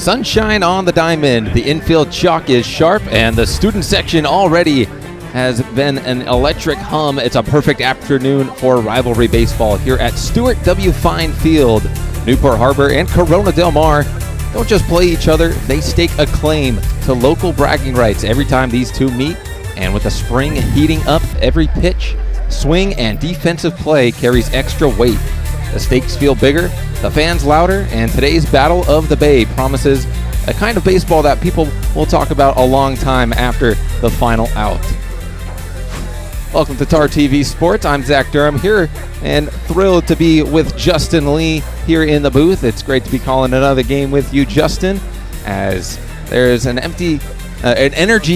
Sunshine on the diamond. The infield chalk is sharp, and the student section already has been an electric hum. It's a perfect afternoon for Rivalry baseball here at Stuart W. Fine Field. Newport Harbor and Corona Del Mar don't just play each other, they stake a claim to local bragging rights every time these two meet. And with the spring heating up, every pitch, swing, and defensive play carries extra weight. The stakes feel bigger, the fans louder, and today's Battle of the Bay promises a kind of baseball that people will talk about a long time after the final out. Welcome to TAR TV Sports. I'm Zach Durham here and thrilled to be with Justin Lee here in the booth. It's great to be calling another game with you, Justin, as there's an energy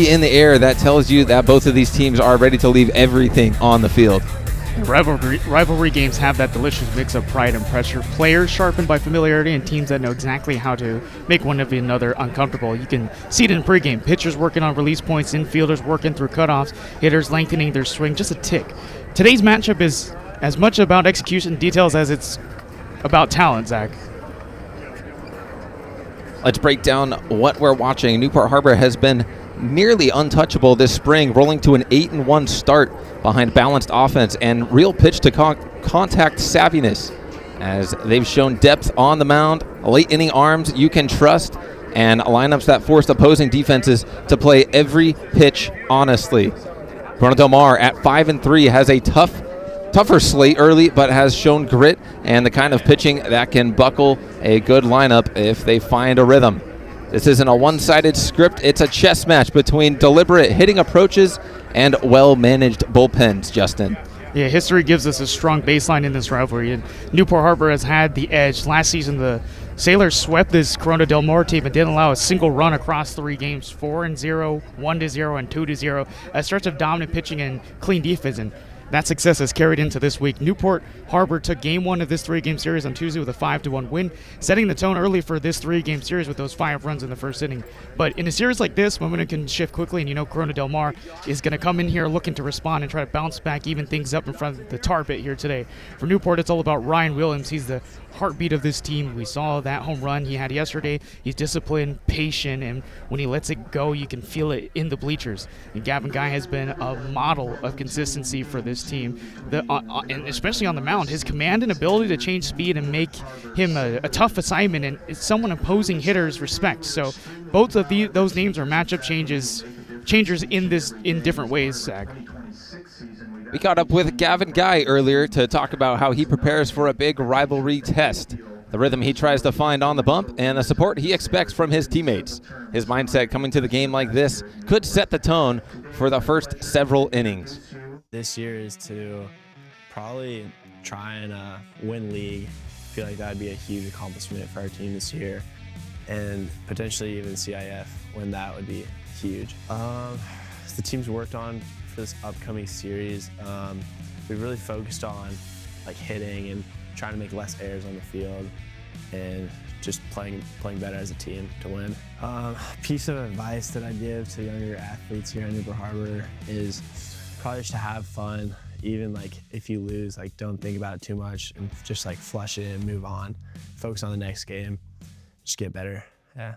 in the air that tells you that both of these teams are ready to leave everything on the field. Rivalry games have that delicious mix of pride and pressure. Players sharpened by familiarity and teams that know exactly how to make one of another uncomfortable. You can see it in pregame. Pitchers working on release points, infielders working through cutoffs, hitters lengthening their swing just a tick. Today's matchup is as much about execution details as it's about talent, Zach. Let's break down what we're watching. Newport Harbor has been nearly untouchable this spring, rolling to an 8-1 start behind balanced offense and real pitch to contact savviness, as they've shown depth on the mound, late inning arms you can trust, and lineups that force opposing defenses to play every pitch honestly. Corona Del Mar at 5-3 has a tougher slate early, but has shown grit and the kind of pitching that can buckle a good lineup if they find a rhythm. This isn't a one-sided script, it's a chess match between deliberate hitting approaches and well-managed bullpens, Justin. Yeah, history gives us a strong baseline in this rivalry, and Newport Harbor has had the edge. Last season, the Sailors swept this Corona Del Mar team and didn't allow a single run across 3 games, 4-0, 1-0, and 2-0. A stretch of dominant pitching and clean defense, and that success has carried into this week. Newport Harbor took Game 1 of this 3-game series on Tuesday with a 5-1 win, setting the tone early for this 3-game series with those 5 runs in the first inning. But in a series like this, momentum can shift quickly, and you know Corona Del Mar is going to come in here looking to respond and try to bounce back, even things up in front of the tar pit here today. For Newport, it's all about Ryan Williams. He's the heartbeat of this team. We saw that home run he had yesterday. He's disciplined, patient, and when he lets it go, you can feel it in the bleachers. And Gavin Guy has been a model of consistency for this team, and especially on the mound. His command and ability to change speed and make him a tough assignment, and it's someone opposing hitters respect. So both of those names are matchup changers in different ways, Zach. We caught up with Gavin Guy earlier to talk about how he prepares for a big rivalry test, the rhythm he tries to find on the bump, and the support he expects from his teammates. His mindset coming to the game like this could set the tone for the first several innings. This year is to probably try and win league. I feel like that would be a huge accomplishment for our team this year, and potentially even CIF win that would be huge. The team's worked on for this upcoming series. We've really focused on hitting and trying to make less errors on the field and just playing better as a team to win. Piece of advice that I give to younger athletes here at Newport Harbor is probably just to have fun. Even if you lose, don't think about it too much and just flush it and move on. Focus on the next game. Just get better. Yeah.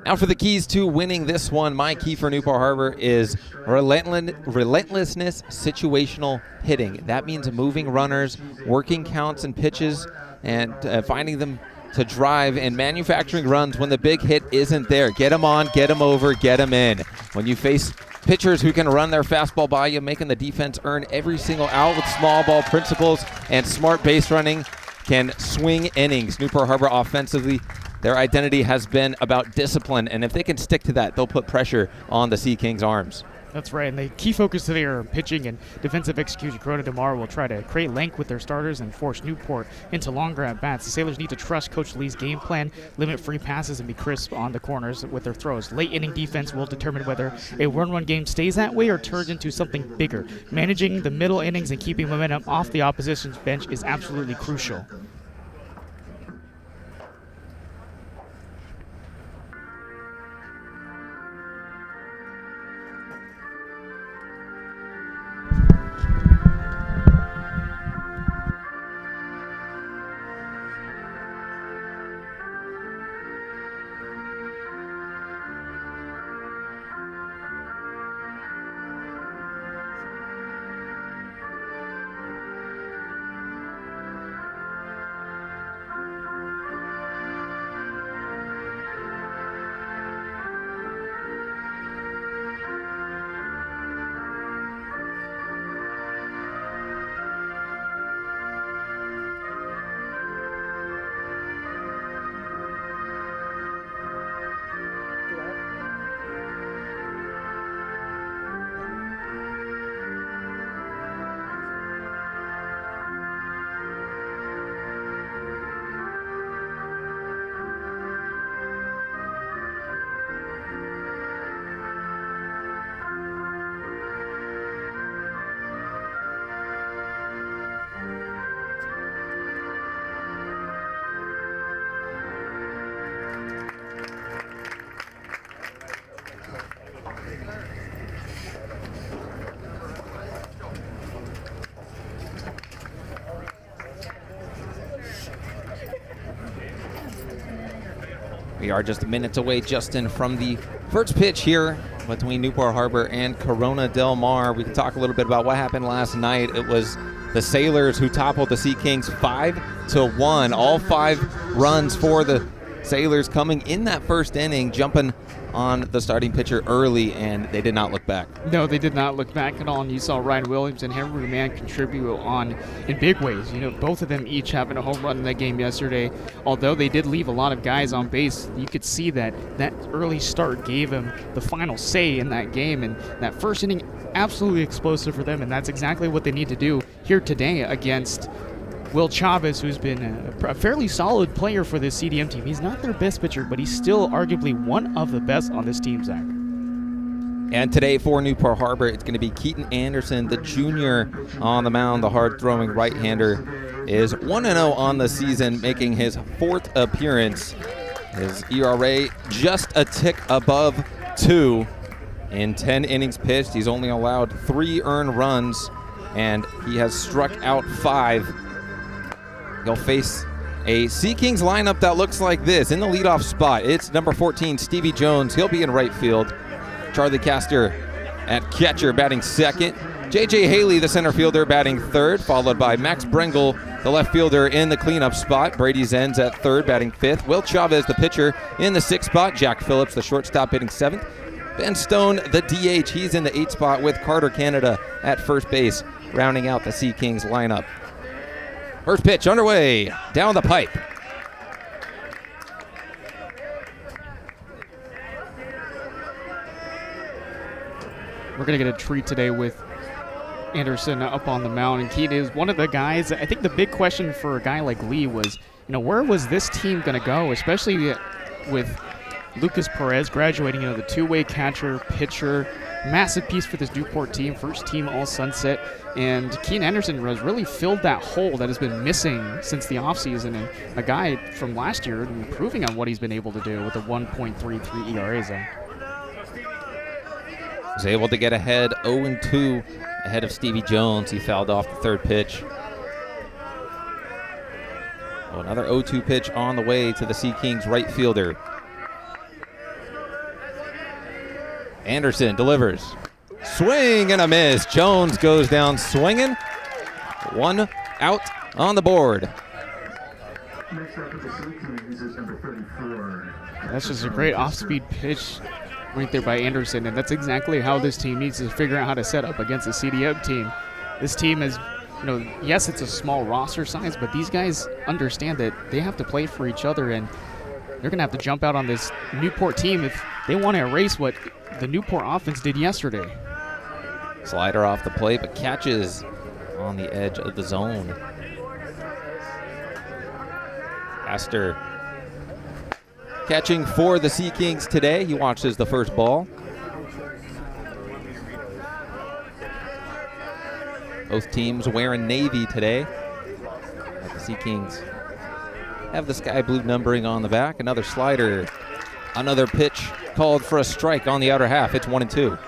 Now for the keys to winning this one, my key for Newport Harbor is relentlessness, situational hitting. That means moving runners, working counts and pitches, and finding them to drive and manufacturing runs when the big hit isn't there. Get them on, get them over, get them in. When you face pitchers who can run their fastball by you, making the defense earn every single out with small ball principles and smart base running can swing innings. Newport Harbor offensively, their identity has been about discipline, and if they can stick to that, they'll put pressure on the Sea Kings' arms. That's right, and the key focus today are pitching and defensive execution. Corona Del Mar will try to create length with their starters and force Newport into longer at-bats. The Sailors need to trust Coach Lee's game plan, limit free passes, and be crisp on the corners with their throws. Late inning defense will determine whether a run-run game stays that way or turns into something bigger. Managing the middle innings and keeping momentum off the opposition's bench is absolutely crucial. We are just minutes away, Justin, from the first pitch here between Newport Harbor and Corona Del Mar. We can talk a little bit about what happened last night. It was the Sailors who toppled the Sea Kings 5-1. All 5 runs for the Sailors coming in that first inning, jumping on the starting pitcher early, and they did not look back. No, they did not look back at all, and you saw Ryan Williams and Henry Mann contribute in big ways. Both of them each having a home run in that game yesterday. Although they did leave a lot of guys on base, you could see that early start gave them the final say in that game, and that first inning, absolutely explosive for them, and that's exactly what they need to do here today against Will Chavez, who's been a fairly solid player for this CDM team. He's not their best pitcher, but he's still arguably one of the best on this team, Zach. And today for Newport Harbor, it's going to be Keaton Anderson, the junior, on the mound. The hard-throwing right-hander is 1-0 on the season, making his 4th appearance. His ERA just a tick above 2 in 10 innings pitched. He's only allowed 3 earned runs, and he has struck out 5. He'll face a Sea Kings lineup that looks like this. In the leadoff spot, it's number 14, Stevie Jones. He'll be in right field. Charlie Castor at catcher, batting second. J.J. Haley, the center fielder, batting third, followed by Max Brengel, the left fielder, in the cleanup spot. Brady Zenz at third, batting fifth. Will Chavez, the pitcher, in the 6th spot. Jack Phillips, the shortstop, hitting 7th. Ben Stone, the DH, he's in the 8th spot with Carter Canada at first base, rounding out the Sea Kings lineup. First pitch underway, down the pipe. We're going to get a treat today with Anderson up on the mound, and Keaton is one of the guys. I think the big question for a guy like Lee was, where was this team going to go, especially with Lucas Perez graduating, the two-way catcher, pitcher, massive piece for this Newport team, first team all Sunset, and Keaton Anderson has really filled that hole that has been missing since the offseason, and a guy from last year improving on what he's been able to do with a 1.33 ERA zone. Was able to get ahead 0-2 ahead of Stevie Jones. He fouled off the 3rd pitch. Another 0-2 pitch on the way to the Sea Kings right fielder. Anderson delivers. Swing and a miss. Jones goes down swinging. 1 out on the board. That's just a great off-speed pitch right there by Anderson, and that's exactly how this team needs to figure out how to set up against a CDM team. This team is, yes, it's a small roster size, but these guys understand that they have to play for each other, and they're going to have to jump out on this Newport team if they want to erase what the Newport offense did yesterday. Slider off the plate, but catches on the edge of the zone. Castor catching for the Sea Kings today. He watches the first ball. Both teams wearing navy today. The Sea Kings have the sky blue numbering on the back. Another slider. Another pitch called for a strike on the outer half. It's 1-2.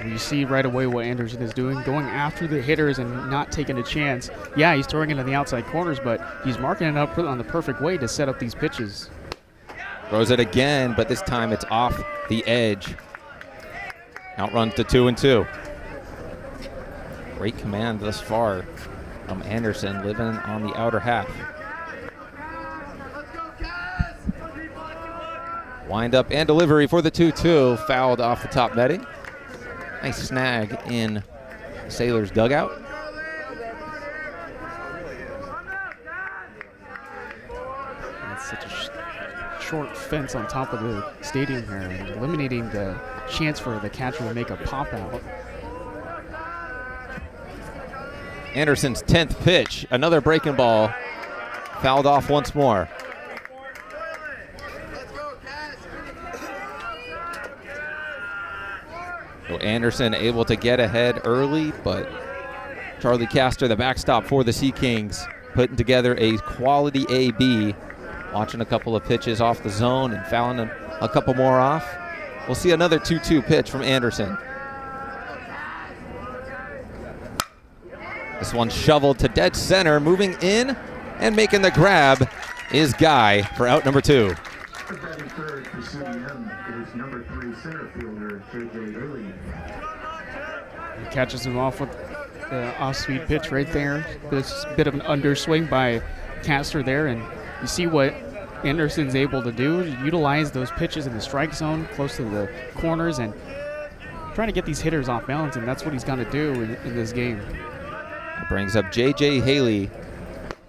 You see right away what Anderson is doing, going after the hitters and not taking a chance. Yeah, he's throwing it in the outside corners, but he's marking it up on the perfect way to set up these pitches. Throws it again, but this time it's off the edge. Outruns to 2-2. Great command thus far from Anderson, living on the outer half. Wind up and delivery for the 2-2, fouled off the top netting. Nice snag in the Sailors' dugout. That's such a short fence on top of the stadium here, and eliminating the chance for the catcher to make a pop out. Anderson's 10th pitch, another breaking ball, fouled off once more. So Anderson able to get ahead early, but Charlie Castor, the backstop for the Sea Kings, putting together a quality AB, watching a couple of pitches off the zone and fouling a couple more off. We'll see another 2-2 pitch from Anderson. This one shoveled to dead center, moving in and making the grab is Guy for out number 2. Batting third for CDM is number 3 center fielder J.J. Haley. He catches him off with the off-speed pitch right there. This bit of an underswing by Castor there, and you see what Anderson's able to do, utilize those pitches in the strike zone close to the corners and trying to get these hitters off balance, and that's what he's going to do in this game. That brings up J.J. Haley,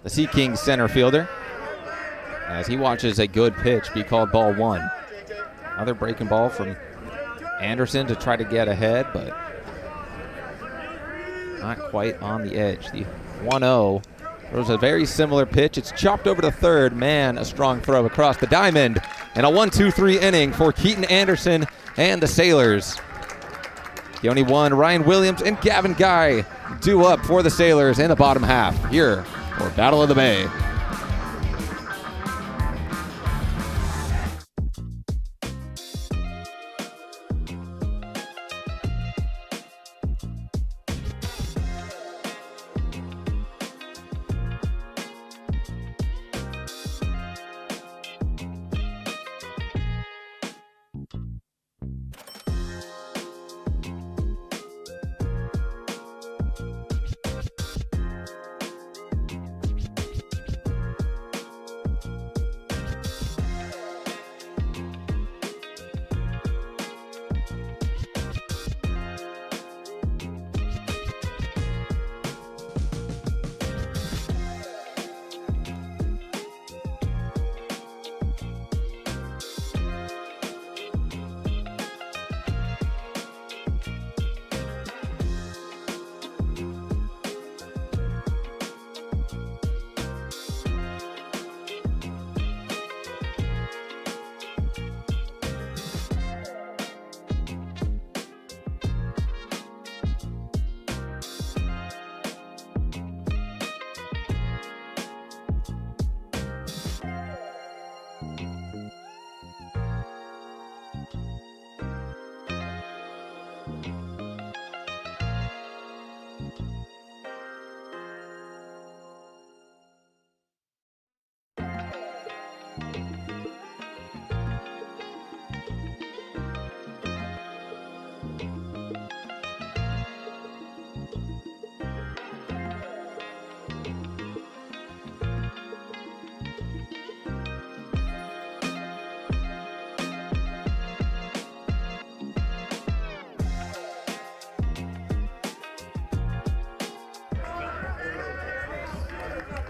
the Sea Kings center fielder, as he watches a good pitch be called ball 1. Another breaking ball from Anderson to try to get ahead, but not quite on the edge. The 1-0 throws a very similar pitch. It's chopped over to third. Man, a strong throw across the diamond. And a 1-2-3 inning for Keaton Anderson and the Sailors. Keone 1, Ryan Williams and Gavin Guy due up for the Sailors in the bottom half here for Battle of the Bay.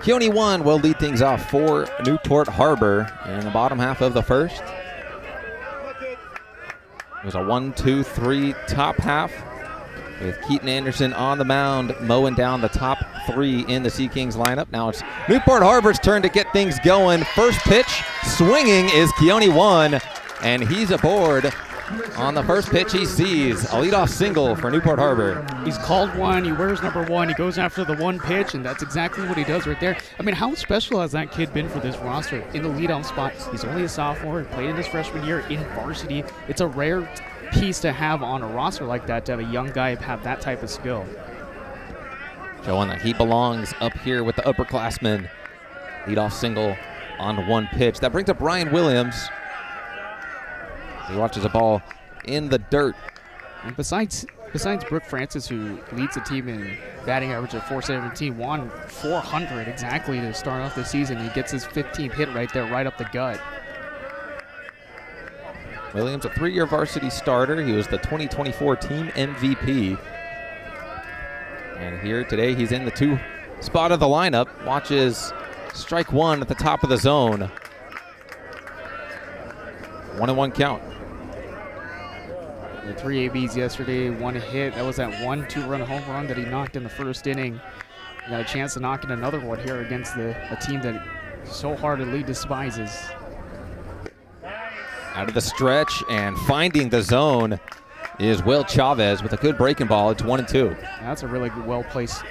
Keone 1 will lead things off for Newport Harbor in the bottom half of the first. It was a 1-2-3 top half with Keaton Anderson on the mound mowing down the top 3 in the Sea Kings lineup. Now it's Newport Harbor's turn to get things going. First pitch swinging is Keone 1, and he's aboard. On the first pitch he sees a leadoff single for Newport Harbor. He's called one, he wears number 1, he goes after the one pitch, and that's exactly what he does right there. I mean, how special has that kid been for this roster in the leadoff spot? He's only a sophomore, he played in his freshman year in varsity. It's a rare piece to have on a roster like that, to have a young guy have that type of skill. Showing that he belongs up here with the upperclassmen. Leadoff single on one pitch. That brings up Ryan Williams. He watches a ball in the dirt. And besides Brooke Francis, who leads the team in batting average of .417, won .400 exactly to start off the season. He gets his 15th hit right there, right up the gut. Williams, a 3-year varsity starter. He was the 2024 team MVP. And here today, he's in the 2 spot of the lineup. Watches strike 1 at the top of the zone. 1-1 count. The 3 ABs yesterday, 1 hit. That was that 1 2-run home run that he knocked in the first inning. He got a chance to knock in another one here against a team that so heartedly despises. Out of the stretch and finding the zone is Will Chavez with a good breaking ball. It's 1-2. That's a really good, well-placed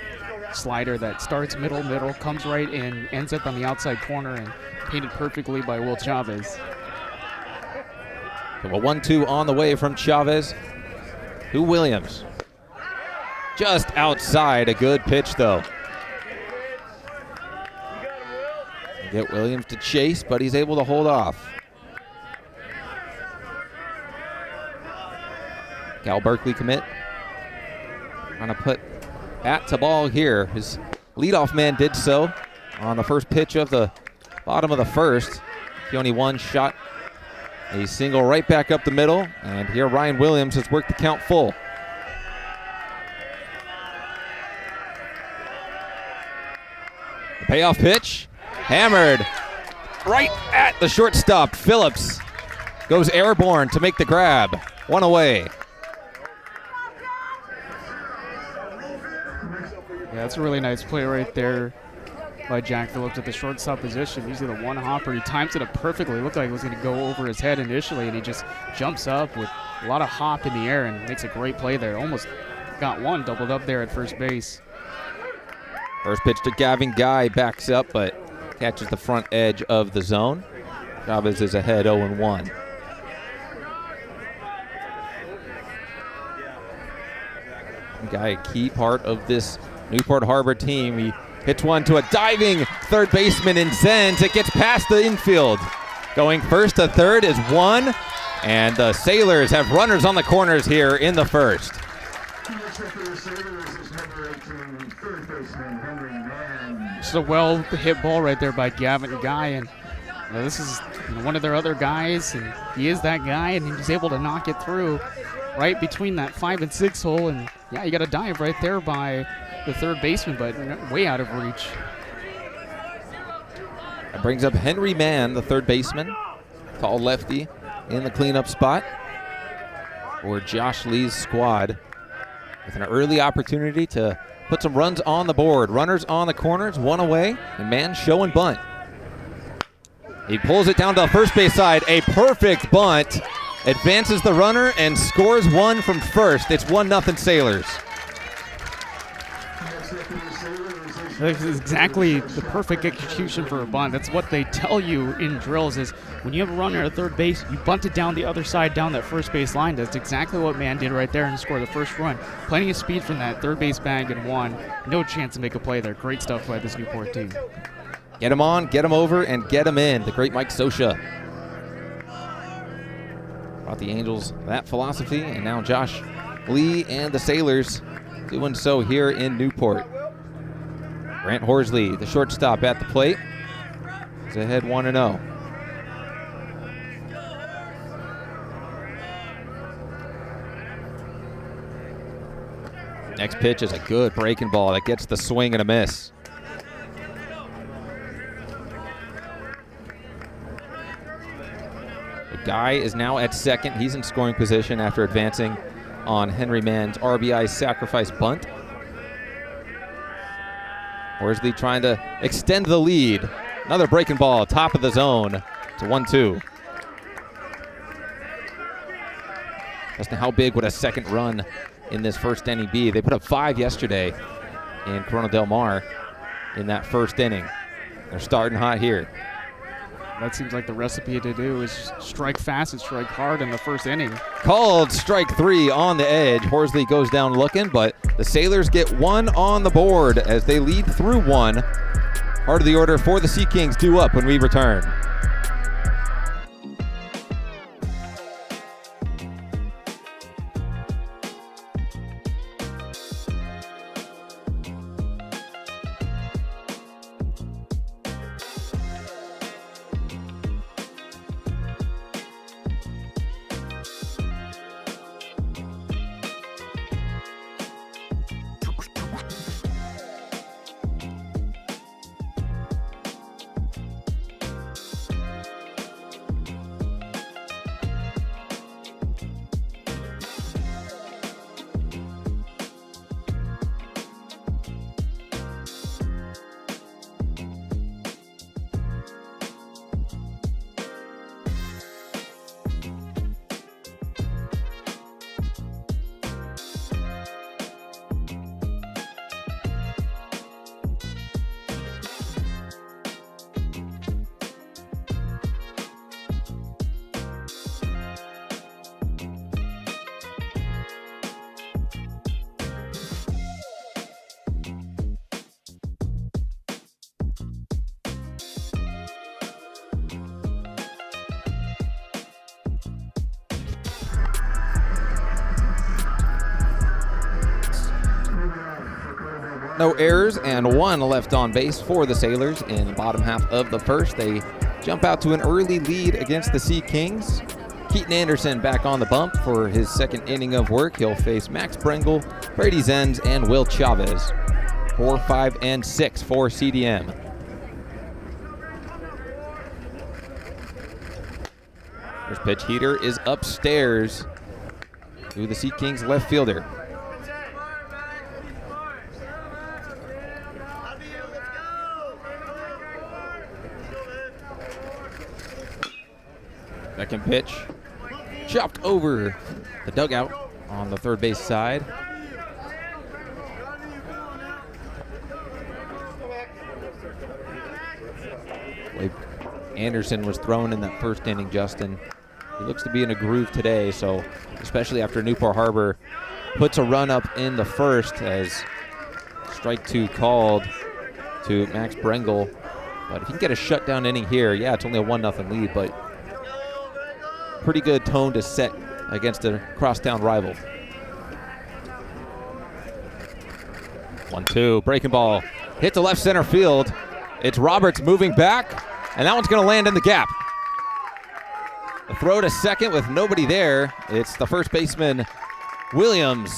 slider that starts middle, comes right in, ends up on the outside corner, and painted perfectly by Will Chavez. So a 1-2 on the way from Chavez to Williams. Just outside, a good pitch though. Get Williams to chase, but he's able to hold off. Cal Berkeley commit. Trying to put bat to ball here. His leadoff man did so on the first pitch of the bottom of the first. He only one shot, a single right back up the middle, and here Ryan Williams has worked the count full. The payoff pitch, hammered right at the shortstop. Phillips goes airborne to make the grab. One away. Yeah, that's a really nice play right there by Jack Phillips at the shortstop position. Usually the one hopper, he times it up perfectly. It looked like it was going to go over his head initially, and he just jumps up with a lot of hop in the air and makes a great play there. Almost got one doubled up there at first base. First pitch to Gavin Guy, backs up, but catches the front edge of the zone. Chavez is ahead 0-1. Guy, a key part of this Newport Harbor team. He hits one to a diving third baseman in Zenz. It gets past the infield. Going first to third is one, and the Sailors have runners on the corners here in the first. Just a well-hit ball right there by Gavin Guy, and this is one of their other guys, and he is that guy, and he's able to knock it through right between that 5 and 6 hole, and yeah, you got a dive right there by the third baseman, but way out of reach. That brings up Henry Mann, the third baseman, tall lefty in the cleanup spot for Josh Lee's squad, with an early opportunity to put some runs on the board. Runners on the corners, one away, and Mann show and bunt. He pulls it down to the first base side, a perfect bunt. Advances the runner and scores one from first. It's 1-0 Sailors. This is exactly the perfect execution for a bunt. That's what they tell you in drills is when you have a runner at third base, you bunt it down the other side, down that first base line. That's exactly what Mann did right there and scored the first run. Plenty of speed from that third base bag and one. No chance to make a play there. Great stuff by this Newport team. Get him on, get him over, and get him in. The great Mike Sosha brought the Angels that philosophy, and now Josh Lee and the Sailors doing so here in Newport. Grant Horsley, the shortstop at the plate, is ahead 1-0. Next pitch is a good breaking ball that gets the swing and a miss. The guy is now at second. He's in scoring position after advancing on Henry Mann's RBI sacrifice bunt. Horsley trying to extend the lead. Another breaking ball, top of the zone. It's a 1-2. Justin, how big would a second run in this first inning be? They put up 5 yesterday in Corona Del Mar in that first inning. They're starting hot here. That seems like the recipe to do is strike fast and strike hard in the first inning. Called strike 3 on the edge. Horsley goes down looking, but the Sailors get one on the board as they lead through one. Heart of the order for the Sea Kings due up when we return. No errors and 1 left on base for the Sailors in the bottom half of the first. They jump out to an early lead against the Sea Kings. Keaton Anderson back on the bump for his second inning of work. He'll face Max Brengel, Brady Zenz, and Will Chavez. 4, 5, and 6 for CDM. First pitch heater is upstairs to the Sea Kings left fielder. Second pitch, chopped over the dugout on the third base side. The way Anderson was thrown in that first inning, Justin, he looks to be in a groove today, so especially after Newport Harbor puts a run up in the first as strike 2 called to Max Brengel. But if he can get a shutdown inning here, yeah, it's only a 1-0 lead, but pretty good tone to set against a crosstown rival. 1-2, breaking ball, hit to left center field. It's Roberts moving back, and that one's gonna land in the gap. A throw to second with nobody there. It's the first baseman, Williams,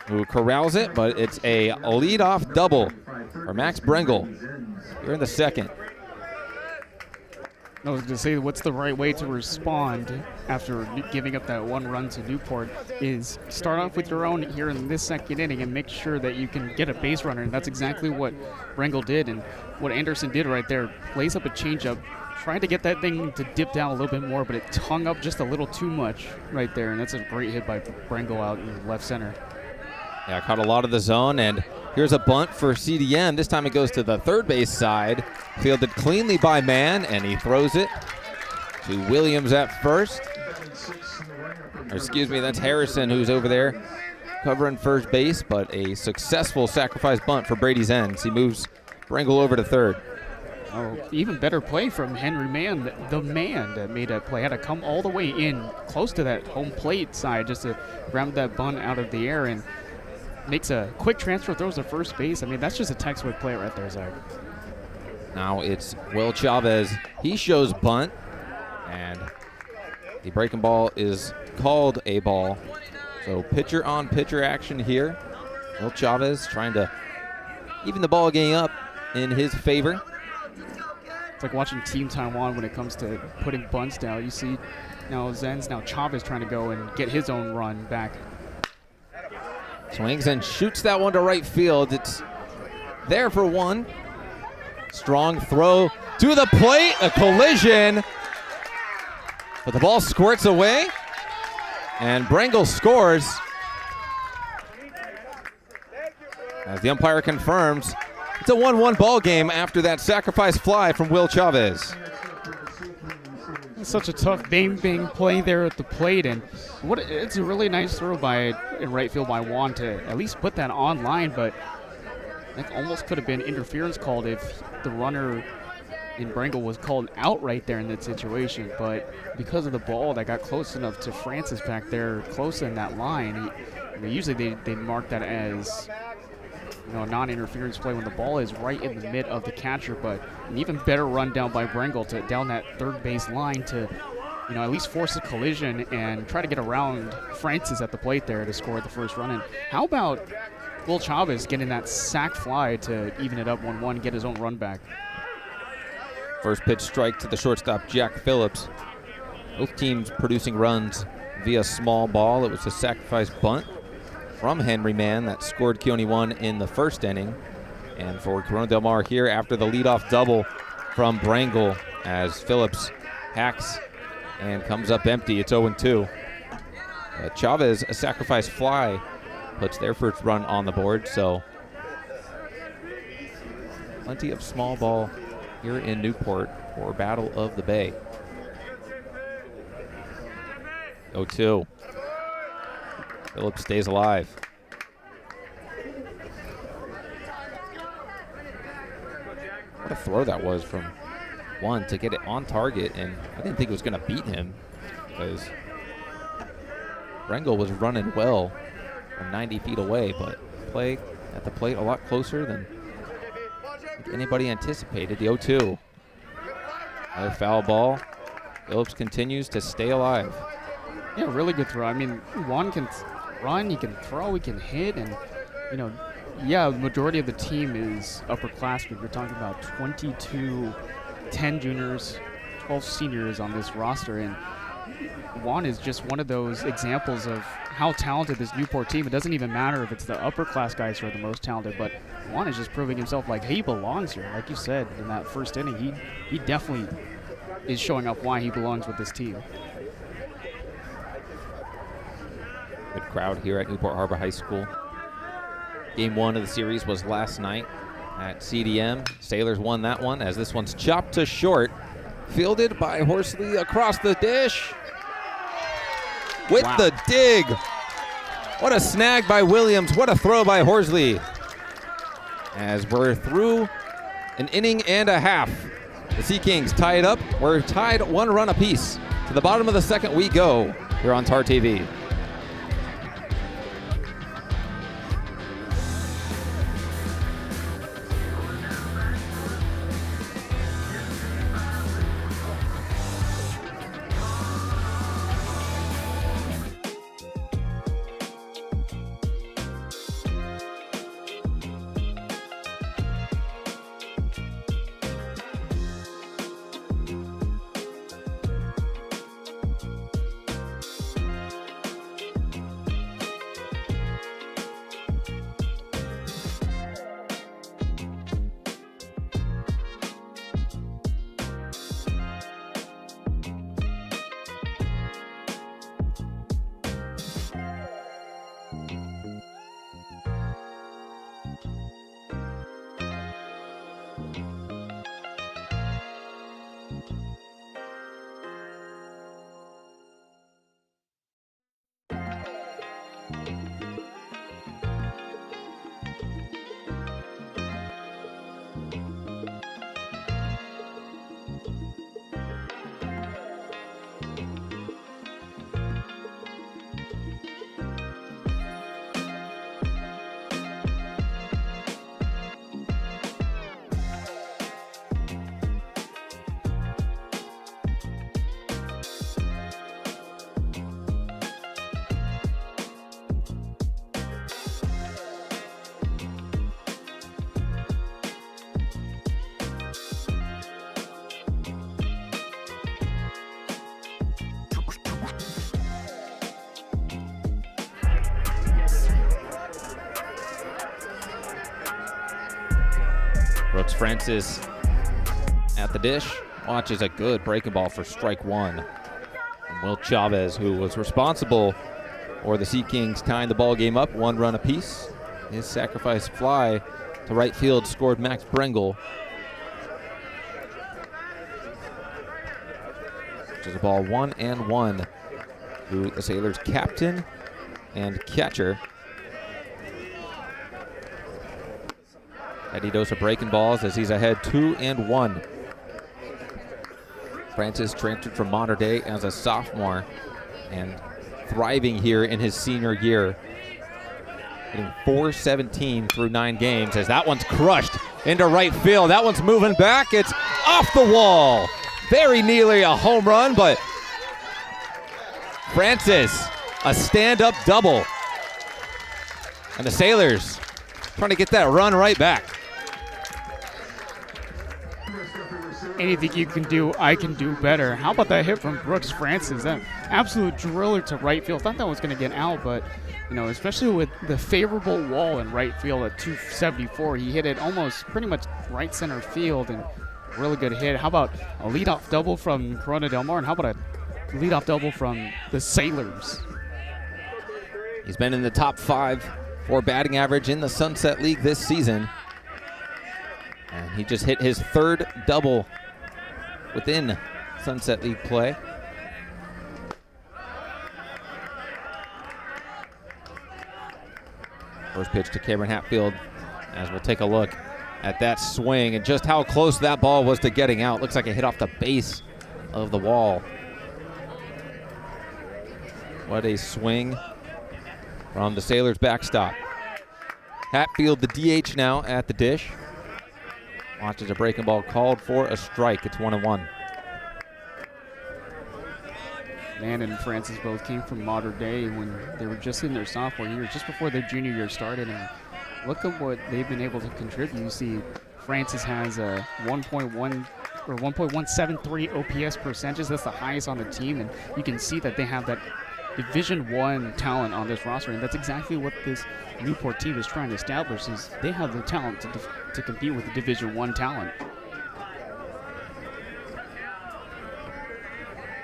who corrals it, but it's a leadoff double for Max Brengel here in the second. I was going to say, what's the right way to respond after giving up that 1 run to Newport is start off with your own here in this second inning and make sure that you can get a base runner. And that's exactly what Brengel did and what Anderson did right there. Plays up a changeup, tried to get that thing to dip down a little bit more, but it hung up just a little too much right there. And that's a great hit by Brengel out in left center. Yeah, caught a lot of the zone, and here's a bunt for CDM. This time it goes to the third base side. Fielded cleanly by Mann, and he throws it to Williams at first. Or excuse me, that's Harrison who's over there covering first base, but a successful sacrifice bunt for Brady Zenz. He moves Brengel over to third. Oh, even better play from Henry Mann, the man that made that play. Had to come all the way in close to that home plate side just to grab that bunt out of the air and makes a quick transfer, throws to first base. I mean, that's just a textbook play right there, Zach. Now it's Will Chavez. He shows bunt, and the breaking ball is called a ball. So pitcher on pitcher action here. Will Chavez trying to even the ball game up in his favor. It's like watching Team Taiwan when it comes to putting bunts down. You see now Zenz, now Chavez trying to go and get his own run back. Swings and shoots that one to right field. It's there for 1. Strong throw to the plate, a collision. But the ball squirts away, and Brengel scores. As the umpire confirms, it's a 1-1 ball game after that sacrifice fly from Will Chavez. Such a tough bang play there at the plate, and it's a really nice throw in right field by Juan to at least put that on line, but that almost could have been interference called if the runner in Brengel was called out right there in that situation. But because of the ball that got close enough to Francis back there, close in that line, usually they mark that as a non-interference play when the ball is right in the mid of the catcher. But an even better run down by Brengel to down that third base line to at least force a collision and try to get around Francis at the plate there to score the first run. And how about Will Chavez getting that sac fly to even it up 1-1, get his own run back? First pitch strike to the shortstop, Jack Phillips. Both teams producing runs via small ball. It was a sacrifice bunt from Henry Mann that scored Keone 1 in the first inning. And for Corona Del Mar here after the leadoff double from Brengel as Phillips hacks and comes up empty. It's 0-2. Chavez, a sacrifice fly, puts their first run on the board. So plenty of small ball here in Newport for Battle of the Bay. 0-2. Phillips stays alive. What a throw that was from Juan to get it on target, and I didn't think it was going to beat him because Brengel was running well from 90 feet away, but play at the plate a lot closer than anybody anticipated. The 0-2. Another foul ball. Phillips continues to stay alive. Yeah, really good throw. I mean, Juan can run, he can throw, he can hit, and, you know, yeah, the majority of the team is upperclassmen. You're talking about 22 10 juniors, 12 seniors on this roster, and Juan is just one of those examples of how talented this Newport team. It doesn't even matter if it's the upper class guys who are the most talented, but Juan is just proving himself like he belongs here. Like you said in that first inning, he definitely is showing up why he belongs with this team. Good crowd here at Newport Harbor High School. Game 1 of the series was last night at CDM. Sailors won that one as this one's chopped to short. Fielded by Horsley across the dish. With the dig. What a snag by Williams. What a throw by Horsley. As we're through an inning and a half. The Sea Kings tie it up. We're tied 1 run apiece. To the bottom of the second we go here on TAR TV. Brooks Francis at the dish. Watches a good breaking ball for strike 1. And Will Chavez, who was responsible for the Sea Kings tying the ball game up 1 run apiece. His sacrifice fly to right field scored Max Brengel. Which is a ball 1-1 to the Sailors captain and catcher. Eddie Dosa breaking balls as he's ahead 2-1. Francis transferred from Mater Dei as a sophomore and thriving here in his senior year. Hitting .417 through 9 games as that one's crushed into right field. That one's moving back. It's off the wall. Very nearly a home run, but Francis, a stand-up double. And the Sailors trying to get that run right back. Anything you can do, I can do better. How about that hit from Brooks Francis? That absolute driller to right field. Thought that was going to get out, but you know, especially with the favorable wall in right field at 274, he hit it almost pretty much right center field, and really good hit. How about a leadoff double from Corona Del Mar, and how about a leadoff double from the Sailors? He's been in the top 5 for batting average in the Sunset League this season. And he just hit his 3rd double within Sunset League play. First pitch to Cameron Hatfield as we'll take a look at that swing and just how close that ball was to getting out. Looks like it hit off the base of the wall. What a swing from the Sailors backstop. Hatfield, the DH now at the dish. Watches a breaking ball called for a strike. It's 1-1. Mann and Francis both came from Modern Day when they were just in their sophomore year, just before their junior year started. And look at what they've been able to contribute. You see Francis has a 1.1 or 1.173 OPS percentage. That's the highest on the team. And you can see that they have that Division I talent on this roster. And that's exactly what this Newport team is trying to establish, is they have the talent to compete with the Division I talent.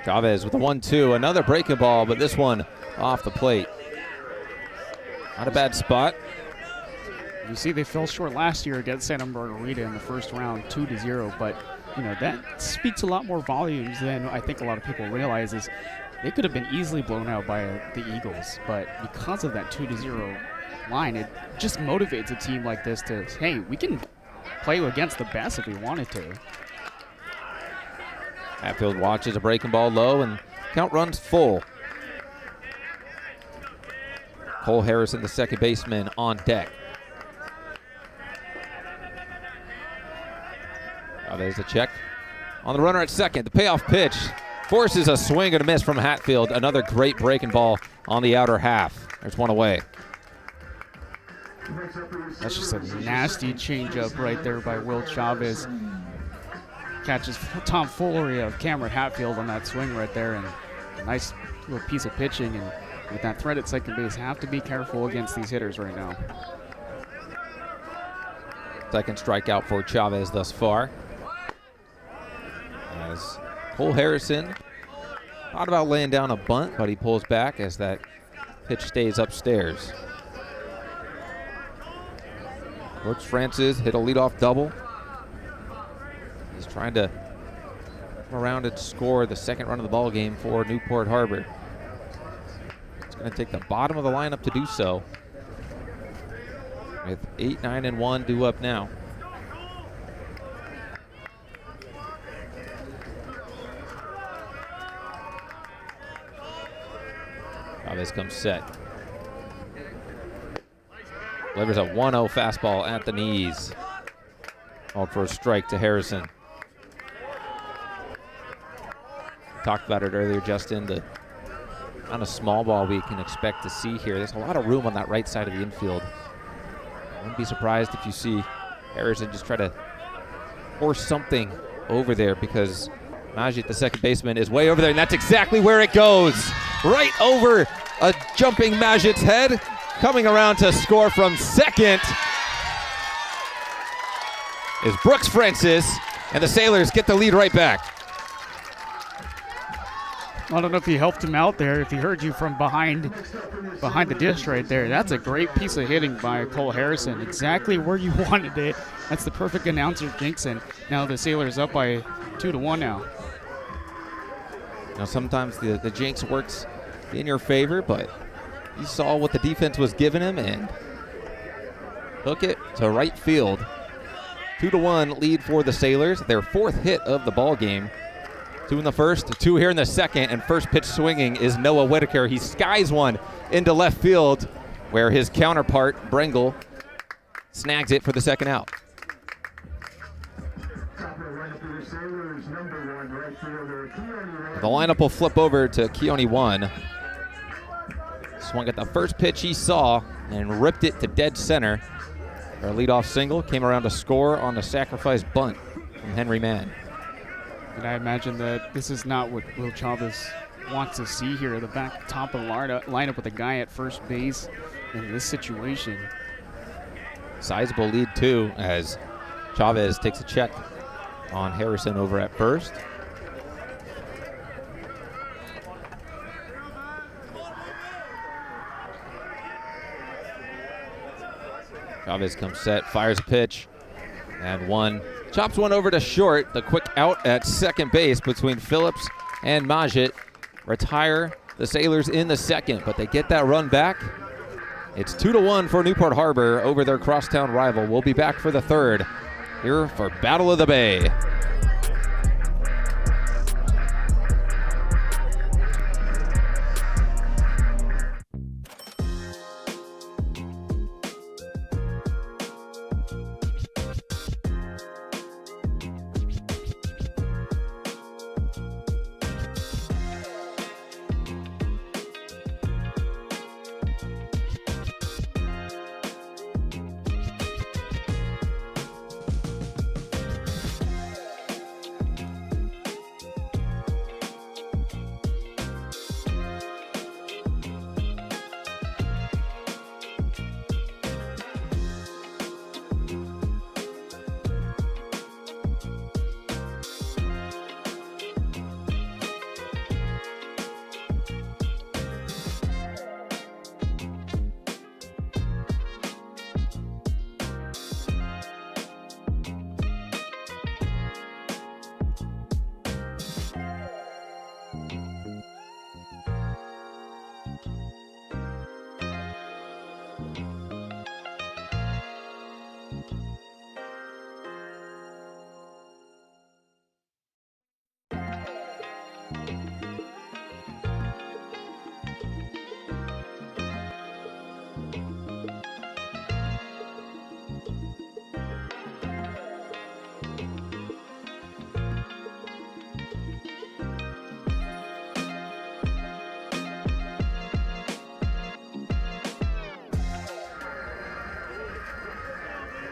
Chavez with the 1-2. Another breaking ball, but this one off the plate. Not a bad spot. You see they fell short last year against Santa Margarita in the first round, 2-0. But, you know, that speaks a lot more volumes than I think a lot of people realize. Is they could have been easily blown out by the Eagles. But because of that 2-0 line, it just motivates a team like this to, hey, we can play against the best if we wanted to. Hatfield watches a breaking ball low, and count runs full. Cole Harrison, the second baseman, on deck. There's a check on the runner at second. The payoff pitch forces a swing and a miss from Hatfield. Another great breaking ball on the outer half. There's one away. That's just a nasty changeup right there by Will Chavez. Catches tomfoolery of Cameron Hatfield on that swing right there, and a nice little piece of pitching. And with that threat at second base, have to be careful against these hitters right now. Second strikeout for Chavez thus far. As Cole Harrison thought about laying down a bunt, but he pulls back as that pitch stays upstairs. Brooks Francis hit a leadoff double. He's trying to come around and score the second run of the ball game for Newport Harbor. It's going to take the bottom of the lineup to do so, with 8, 9, and 1 due up now. Chavez comes set. Delivers a 1-0 fastball at the knees. Called for a strike to Harrison. Talked about it earlier, Justin, the amount of small ball we can expect to see here. There's a lot of room on that right side of the infield. I wouldn't be surprised if you see Harrison just try to force something over there, because Majid, the second baseman, is way over there, and that's exactly where it goes. Right over a jumping Majid's head. Coming around to score from second is Brooks Francis, and the Sailors get the lead right back. I don't know if he helped him out there, if he heard you from behind the dish right there. That's a great piece of hitting by Cole Harrison. Exactly where you wanted it. That's the perfect announcer jinx, and now the Sailors up by 2-1 now. Now sometimes the jinx works in your favor, but you saw what the defense was giving him and took it to right field. 2-1 lead for the Sailors. Their fourth hit of the ball game. 2 in the first, 2 here in the second, and first pitch swinging is Noah Whitaker. He skies one into left field, where his counterpart, Brengel, snags it for the second out. The lineup will flip over to Keone 1. Swung at the first pitch he saw and ripped it to dead center. Our leadoff single came around to score on a sacrifice bunt from Henry Mann. And I imagine that this is not what Will Chavez wants to see here. The back top of the lineup with a guy at first base in this situation. Sizable lead, too, as Chavez takes a check on Harrison over at first. Chavez comes set, fires a pitch, and one. Chops one over to short. The quick out at second base between Phillips and Majid retire the Sailors in the second, but they get that run back. It's 2-1 for Newport Harbor over their crosstown rival. We'll be back for the third here for Battle of the Bay.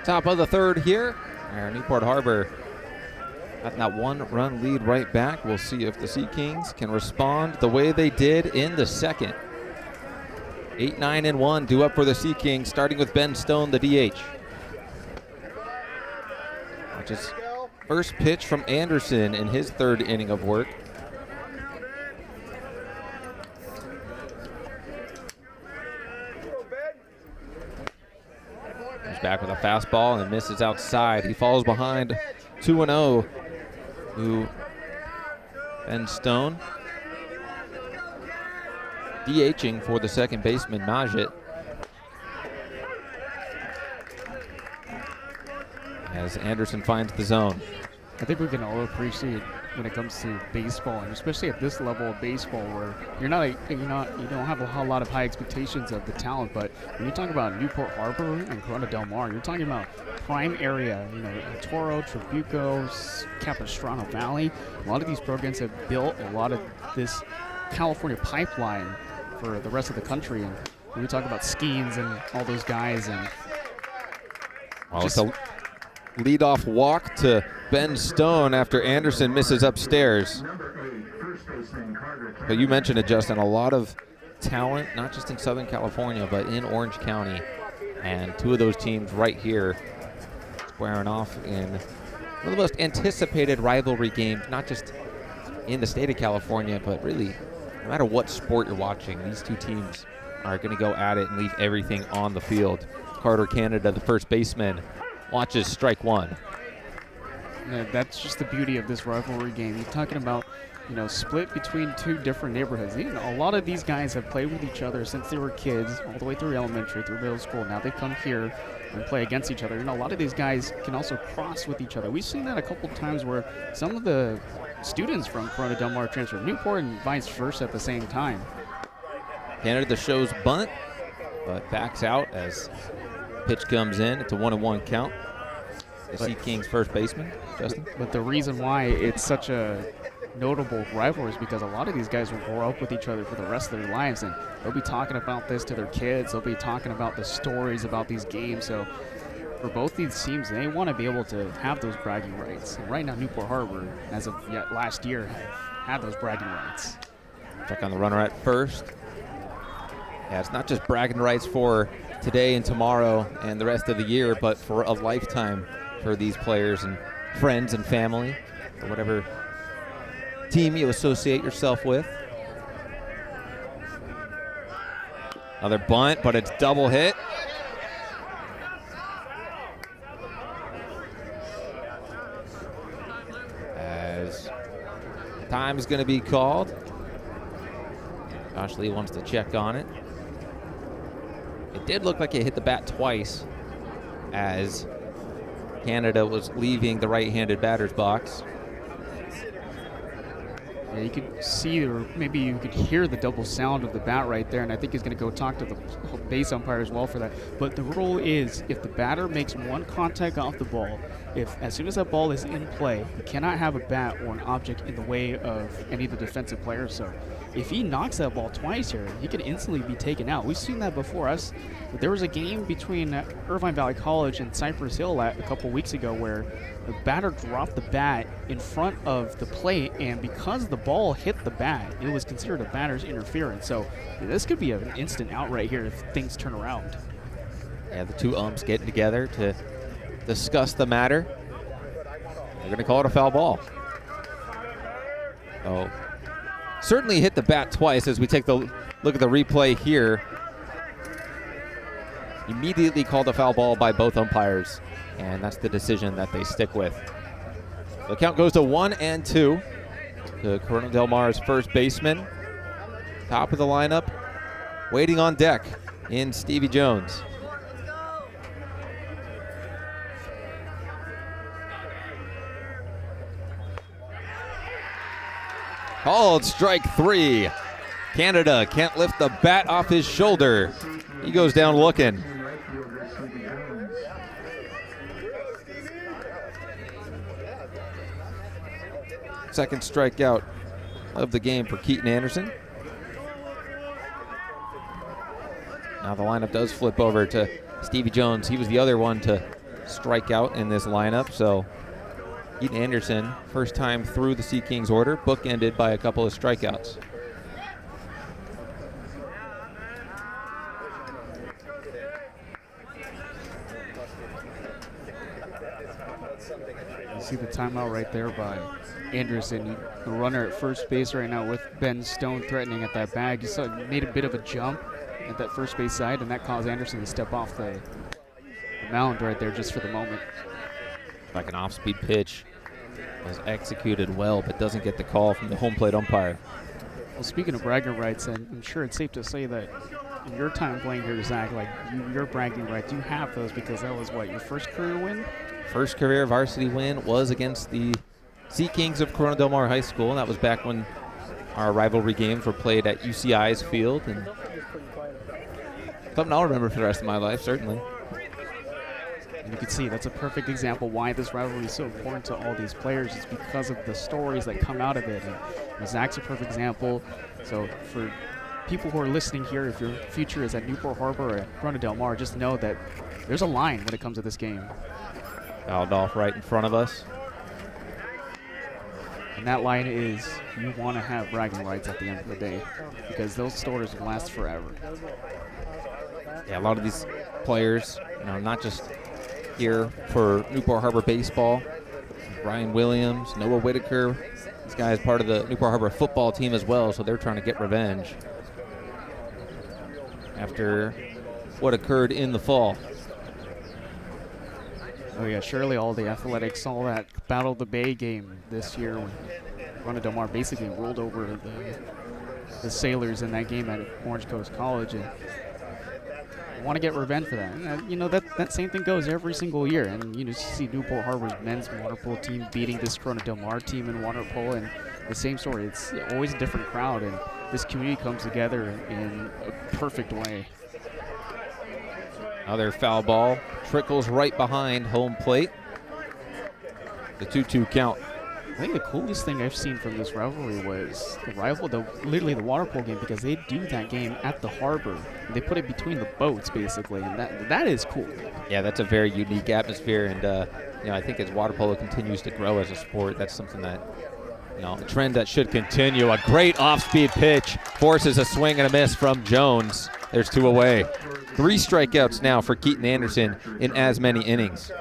Top of the third here. Newport Harbor got that 1-run lead right back. We'll see if the Sea Kings can respond the way they did in the second. 8-9-1 due up for the Sea Kings, starting with Ben Stone, the DH. Which is first pitch from Anderson in his third inning of work. He's back with a fastball and misses outside. He falls behind 2-0 to Ben Stone. DHing for the second baseman, Majid. As Anderson finds the zone. I think we can all appreciate when it comes to baseball, and especially at this level of baseball, where you don't have a whole lot of high expectations of the talent. But when you talk about Newport Harbor and Corona Del Mar, you're talking about prime area. Toro, Trabuco, Capistrano Valley. A lot of these programs have built a lot of this California pipeline for the rest of the country. And when we talk about Skeens and all those guys, and it's a leadoff walk to Ben Stone after Anderson misses upstairs. But you mentioned it, Justin, a lot of talent, not just in Southern California, but in Orange County. And two of those teams right here squaring off in one of the most anticipated rivalry games, not just in the state of California, but really no matter what sport you're watching, these two teams are going to go at it and leave everything on the field. Carter Canada, the first baseman, watches strike one. Yeah, that's just the beauty of this rivalry game. You're talking about, split between two different neighborhoods. A lot of these guys have played with each other since they were kids, all the way through elementary, through middle school. Now they come here and play against each other. A lot of these guys can also cross with each other. We've seen that a couple times where some of the students from Corona Del Mar transfer to Newport and vice versa at the same time. Canada shows bunt, but backs out as pitch comes in. It's a 1-1 count. The Sea Kings first baseman, Justin. But the reason why it's such a notable rivalry is because a lot of these guys will grow up with each other for the rest of their lives, and they'll be talking about this to their kids. They'll be talking about the stories about these games. So for both these teams, they want to be able to have those bragging rights. And right now, Newport Harbor, as of last year, had those bragging rights. Check on the runner at first. Yeah, it's not just bragging rights for today and tomorrow and the rest of the year, but for a lifetime for these players and friends and family, or whatever team you associate yourself with. Another bunt, but it's double hit. As time is going to be called. Josh Lee wants to check on it. It did look like it hit the bat twice as Canada was leaving the right-handed batter's box. Yeah, you could see, or maybe you could hear the double sound of the bat right there, and I think he's going to go talk to the base umpire as well for that. But the rule is, if the batter makes one contact off the ball, as soon as that ball is in play, you cannot have a bat or an object in the way of any of the defensive players. So if he knocks that ball twice here, he could instantly be taken out. We've seen that before. There was a game between Irvine Valley College and Cypress Hill a couple weeks ago where the batter dropped the bat in front of the plate, and because the ball hit the bat, it was considered a batter's interference. So this could be an instant out right here if things turn around. Yeah, the two umps getting together to discuss the matter. They're going to call it a foul ball. Oh, certainly hit the bat twice as we take the look at the replay here. Immediately called a foul ball by both umpires, and that's the decision that they stick with. The count goes to 1-2 to Corona Del Mar's first baseman. Top of the lineup, waiting on deck in Stevie Jones. Called strike three. Canada can't lift the bat off his shoulder. He goes down looking. Second strikeout of the game for Keaton Anderson. Now the lineup does flip over to Stevie Jones. He was the other one to strikeout in this lineup. So Keaton Anderson, first time through the Sea Kings order, bookended by a couple of strikeouts. You see the timeout right there by Anderson. The runner at first base right now with Ben Stone threatening at that bag. You saw he made a bit of a jump at that first base side, and that caused Anderson to step off the mound right there just for the moment. Like an off-speed pitch was executed well, but doesn't get the call from the home plate umpire. Well, speaking of bragging rights, and I'm sure it's safe to say that in your time playing here, Zach, like your bragging rights, you have those because that was what, your first career win? First career varsity win was against the Sea Kings of Corona Del Mar High School, and that was back when our rivalry games were played at UCI's field, and something I'll remember for the rest of my life, certainly. And you can see that's a perfect example why this rivalry is so important to all these players. It's because of the stories that come out of it. And Zach's a perfect example. So for people who are listening here, if your future is at Newport Harbor or at Corona Del Mar, just know that there's a line when it comes to this game. Fouled off right in front of us. And that line is you want to have bragging rights at the end of the day because those stories will last forever. Yeah, a lot of these players, not just here for Newport Harbor baseball. Ryan Williams, Noah Whitaker, this guy is part of the Newport Harbor football team as well, so they're trying to get revenge after what occurred in the fall. Oh yeah, surely all the athletics saw that Battle of the Bay game this year when Corona Del Mar basically rolled over the Sailors in that game at Orange Coast College, and want to get revenge for that. And, that same thing goes every single year. And you see Newport Harbor's men's water polo team beating this Corona Del Mar team in water polo, and the same story. It's always a different crowd, and this community comes together in a perfect way. Another foul ball trickles right behind home plate. The 2-2 count. I think the coolest thing I've seen from this rivalry was literally the water polo game, because they do that game at the harbor. They put it between the boats, basically, and that is cool. Yeah, that's a very unique atmosphere, and I think as water polo continues to grow as a sport, that's something that, a trend that should continue. A great off-speed pitch forces a swing and a miss from Jones. There's 2 away. 3 strikeouts now for Keaton Anderson in as many innings.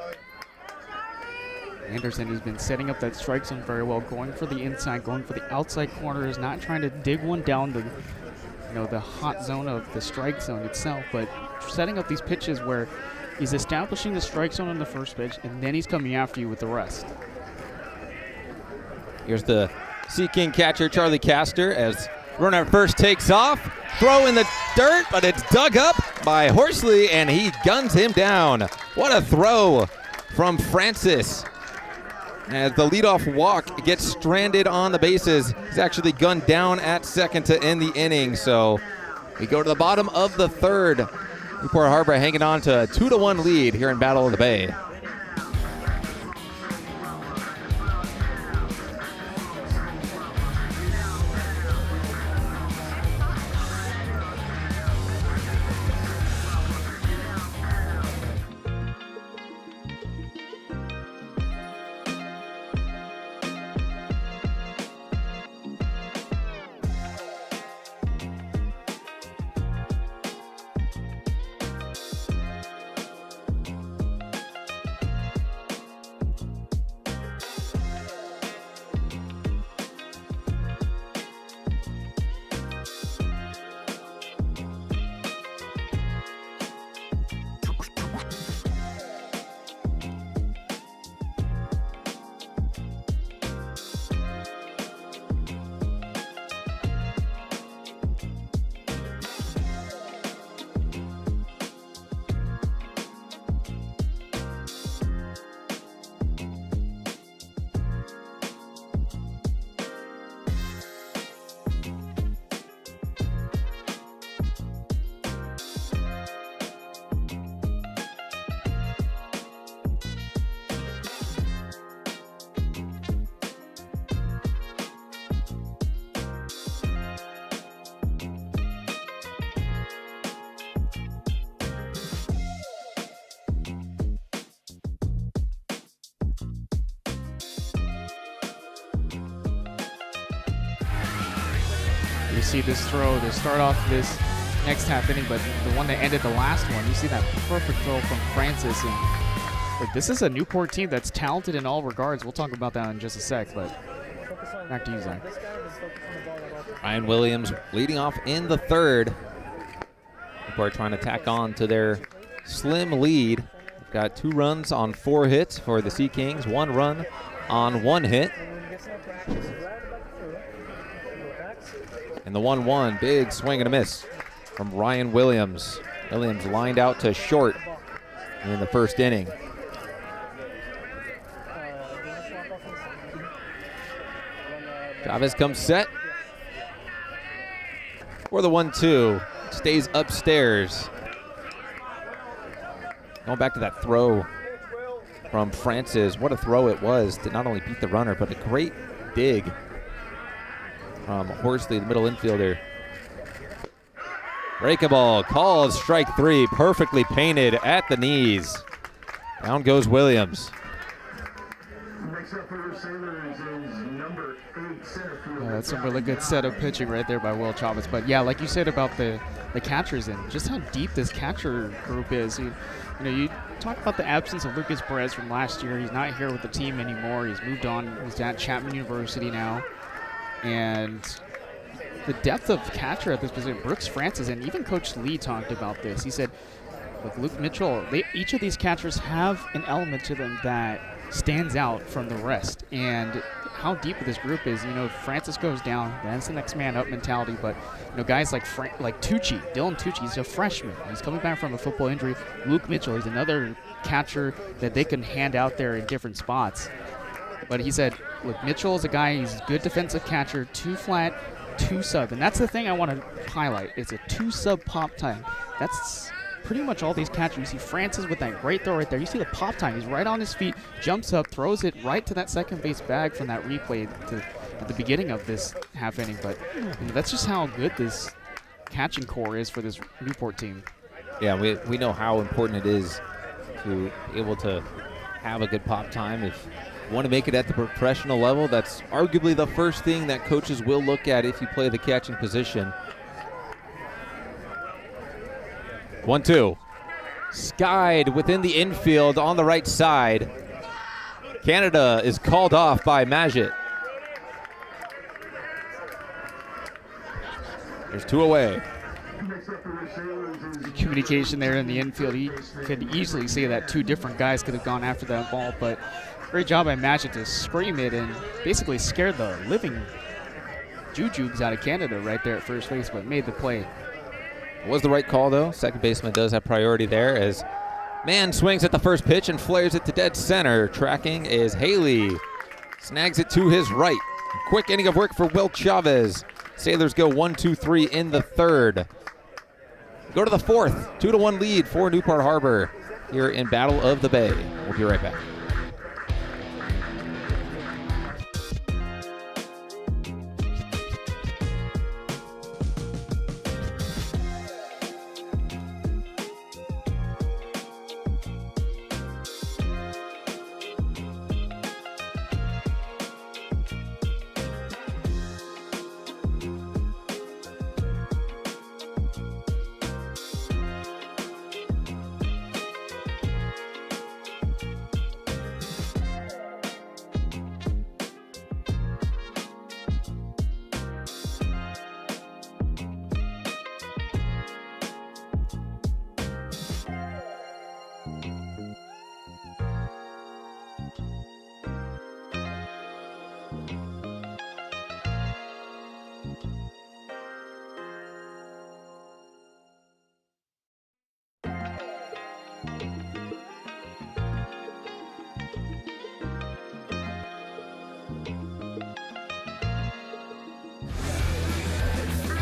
Anderson has been setting up that strike zone very well, going for the inside, going for the outside corners, not trying to dig one down the hot zone of the strike zone itself, but setting up these pitches where he's establishing the strike zone on the first pitch, and then he's coming after you with the rest. Here's the Sea King catcher, Charlie Castor, as runner at first takes off. Throw in the dirt, but it's dug up by Horsley, and he guns him down. What a throw from Francis. As the leadoff walk gets stranded on the bases, he's actually gunned down at second to end the inning. So we go to the bottom of the third. Newport Harbor hanging on to a 2-1 lead here in Battle of the Bay. You see this throw to start off this next half inning, but the one that ended the last one, you see that perfect throw from Francis. And look, this is a Newport team that's talented in all regards. We'll talk about that in just a sec, but back to you, Zach. Ryan Williams leading off in the third. People are trying to tack on to their slim lead. They've got 2 runs on 4 hits for the Sea Kings, 1 run on 1 hit. And the 1-1, big swing and a miss from Ryan Williams. Williams lined out to short in the first inning. Chavez comes set for the 1-2. Stays upstairs. Going back to that throw from Francis. What a throw it was to not only beat the runner, but a great dig from Horsley, the middle infielder. Breakable, called strike 3, perfectly painted at the knees. Down goes Williams. Next up for the Sailors is number 8 center fielder. That's some really good setup pitching right there by Will Chavez. But yeah, like you said about the catchers and just how deep this catcher group is. You talk about the absence of Lucas Perez from last year. He's not here with the team anymore. He's moved on. He's at Chapman University now. And the depth of catcher at this position, Brooks Francis, and even Coach Lee talked about this. He said, look, Luke Mitchell, each of these catchers have an element to them that stands out from the rest. And how deep this group is, Francis goes down, that's the next man up mentality. But, guys like Tucci, Dylan Tucci, he's a freshman. He's coming back from a football injury. Luke Mitchell, he's another catcher that they can hand out there in different spots. But he said, look, Mitchell is a guy, he's a good defensive catcher, 2 flat, 2 sub. And that's the thing I want to highlight. It's a 2 sub pop time. That's pretty much all these catchers. You see Francis with that great throw right there. You see the pop time. He's right on his feet, jumps up, throws it right to that second base bag from that replay at the beginning of this half inning. But that's just how good this catching core is for this Newport team. Yeah, we know how important it is to be able to have a good pop time. If you want to make it at the professional level, that's arguably the first thing that coaches will look at if you play the catching position. 1-2. Skied within the infield on the right side. Canada is called off by Majid. There's 2 away. Communication there in the infield. You could easily see that 2 different guys could have gone after that ball, but great job by Majid to scream it and basically scared the living jujubes out of Canada right there at first base, but made the play. It was the right call, though. Second baseman does have priority there as man swings at the first pitch and flares it to dead center. Tracking is Haley. Snags it to his right. Quick inning of work for Will Chavez. Sailors go 1-2-3 in the third. Go to the fourth. 2-1 lead for Newport Harbor here in Battle of the Bay. We'll be right back.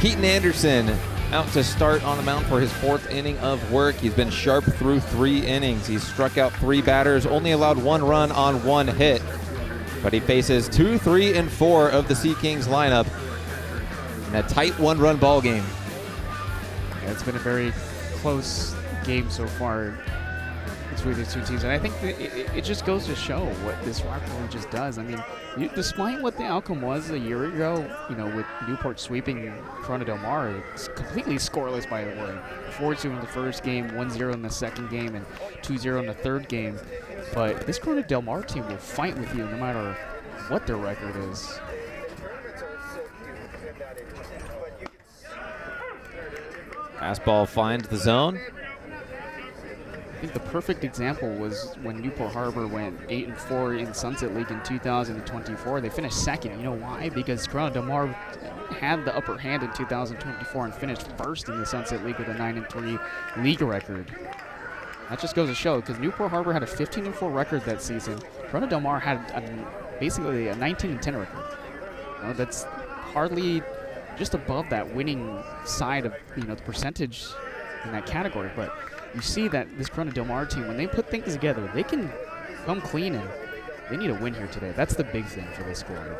Keaton Anderson out to start on the mound for his 4th inning of work. He's been sharp through 3 innings. He's struck out 3 batters, only allowed 1 run on 1 hit. But he faces 2, 3, and 4 of the Sea Kings lineup in a tight 1-run ball game. Yeah, it's been a very close game so far. between these two teams. And I think it just goes to show what this rivalry just does. I mean, despite what the outcome was a year ago, with Newport sweeping Corona Del Mar, it's completely scoreless, by the way. 4-2 in the first game, 1-0 in the second game, and 2-0 in the third game. But this Corona Del Mar team will fight with you no matter what their record is. Fastball finds the zone. I think the perfect example was when Newport Harbor went 8-4 in Sunset League in 2024. They finished second. You know why? Because Corona Del Mar had the upper hand in 2024 and finished first in the Sunset League with a 9-3 league record. That just goes to show, because Newport Harbor had a 15-4 record that season. Corona Del Mar had basically a 19-10 record. That's hardly just above that winning side of the percentage in that category. But you see that this Corona Del Mar team, when they put things together, they can come clean, and they need a win here today. That's the big thing for this squad.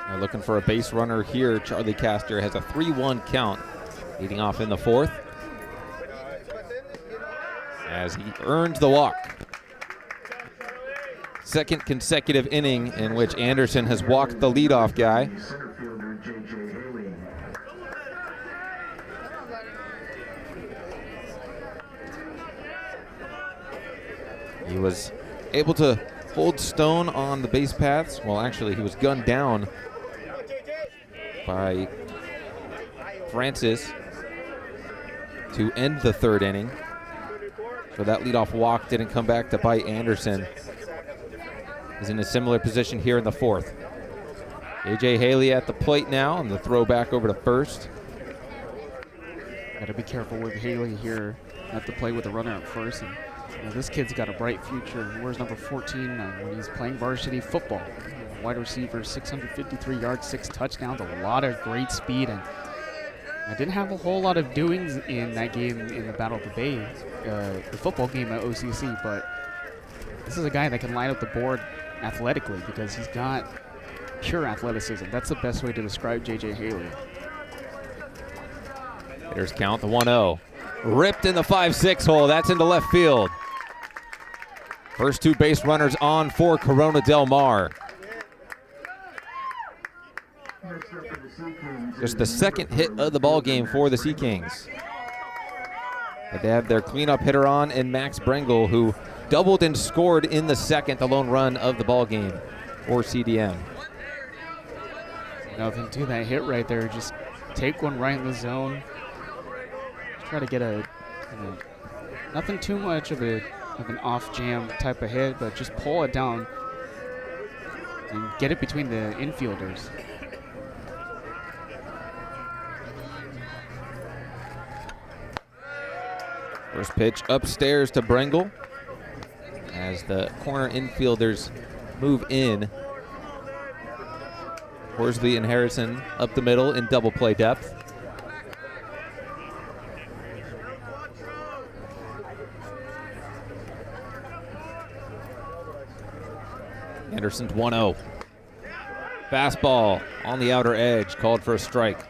They're looking for a base runner here. Charlie Castor has a 3-1 count, leading off in the fourth, as he earns the walk. Second consecutive inning in which Anderson has walked the leadoff guy. Center fielder J.J. Haley. He was able to hold Stone on the base paths. Well, actually, he was gunned down by Francis to end the third inning. So that leadoff walk didn't come back to bite Anderson. He's in a similar position here in the fourth. A.J. Haley at the plate now, and the throw back over to first. Got to be careful with Haley here at the plate with the runner at first. And this kid's got a bright future. He wears number 14 when he's playing varsity football. Wide receiver, 653 yards, 6 touchdowns, a lot of great speed. And I didn't have a whole lot of doings in that game in the Battle of the Bay, the football game at OCC, but this is a guy that can line up the board athletically because he's got pure athleticism. That's the best way to describe J.J. Haley. Hitters count the 1-0. Ripped in the 5-6 hole. That's into left field. First two base runners on for Corona Del Mar. Just the second hit of the ball game for the Sea Kings. But they have their cleanup hitter on in Max Brengel, who doubled and scored in the second, the lone run of the ball game for CDM. Nothing to that hit right there. Just take one right in the zone. Try to get nothing too much of an off jam type of hit, but just pull it down and get it between the infielders. First pitch upstairs to Brengel as the corner infielders move in. Horsley and Harrison up the middle in double play depth. Anderson's 1-0. Fastball on the outer edge, called for a strike.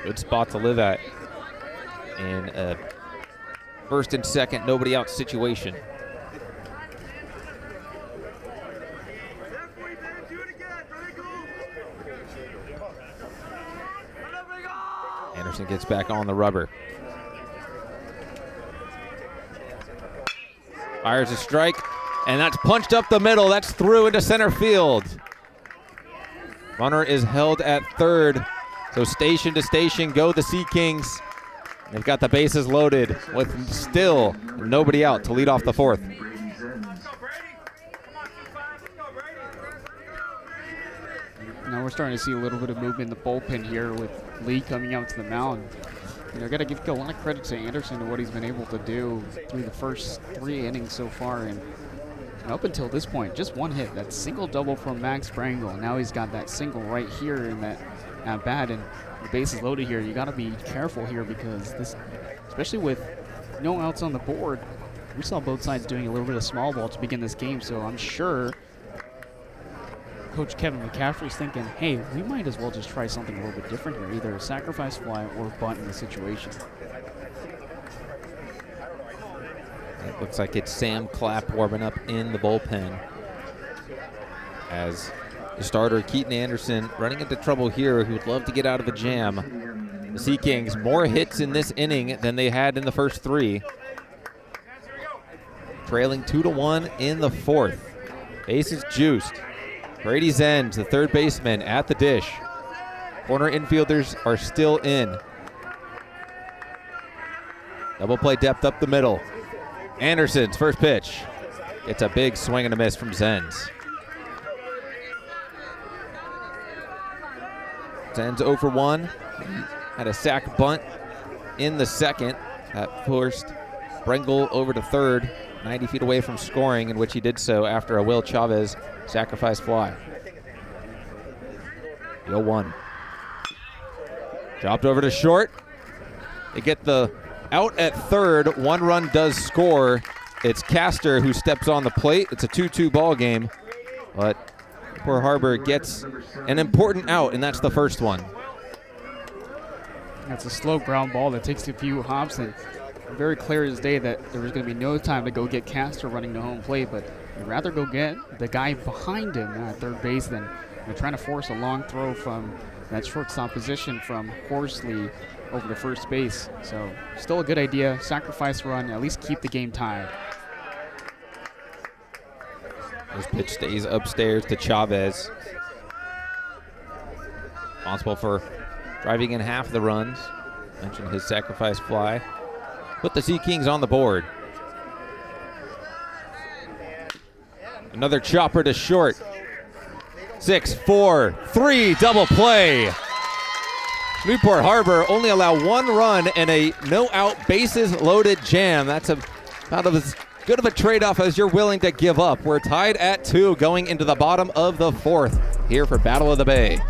Good spot to live at in a first and second, nobody out situation. Anderson gets back on the rubber. Fires a strike, and that's punched up the middle. That's through into center field. Runner is held at third. So station to station go the Sea Kings. They've got the bases loaded with still nobody out to lead off the fourth. Now we're starting to see a little bit of movement in the bullpen here with Lee coming out to the mound. Got to give a lot of credit to Anderson and what he's been able to do through the first 3 innings so far. And up until this point, just one hit. That single double from Max Brengel. Now he's got that single right here in that at bat, and the bases loaded here. You got to be careful here because this, especially with no outs on the board, we saw both sides doing a little bit of small ball to begin this game. So I'm sure Coach Kevin McCaffrey's thinking, hey, we might as well just try something a little bit different here, either a sacrifice fly or bunt in the situation. It looks like it's Sam Clapp warming up in the bullpen, as the starter Keaton Anderson running into trouble here, who would love to get out of a jam. The Sea Kings more hits in this inning than they had in the first 3. Trailing 2-1 in the 4th. Bases juiced. Brady Zenz, the third baseman, at the dish. Corner infielders are still in. Double play depth up the middle. Anderson's first pitch. It's a big swing and a miss from Zenz. Zenz 0 for 1. Had a sac bunt in the second that forced Brengel over to third, 90 feet away from scoring, in which he did so after a Will Chavez sacrifice fly. 0-1. Dropped over to short. They get the out at third. 1 run does score. It's Castor who steps on the plate. It's a 2-2 ball game, but Newport Harbor gets an important out, and that's the first one. That's a slow ground ball that takes a few hops, and very clear as day that there was going to be no time to go get Castor running to home plate, but you'd rather go get the guy behind him at third base than trying to force a long throw from that shortstop position from Horsley over to first base. So still a good idea. Sacrifice run, at least keep the game tied. This pitch stays upstairs to Chavez. Responsible for driving in half the runs. Mentioned his sacrifice fly. Put the Sea Kings on the board. Another chopper to short. 6, 4, 3, double play. Newport Harbor only allow 1 run and a no-out bases loaded jam. That's about as good of a trade-off as you're willing to give up. We're tied at 2 going into the bottom of the 4th here for Battle of the Bay.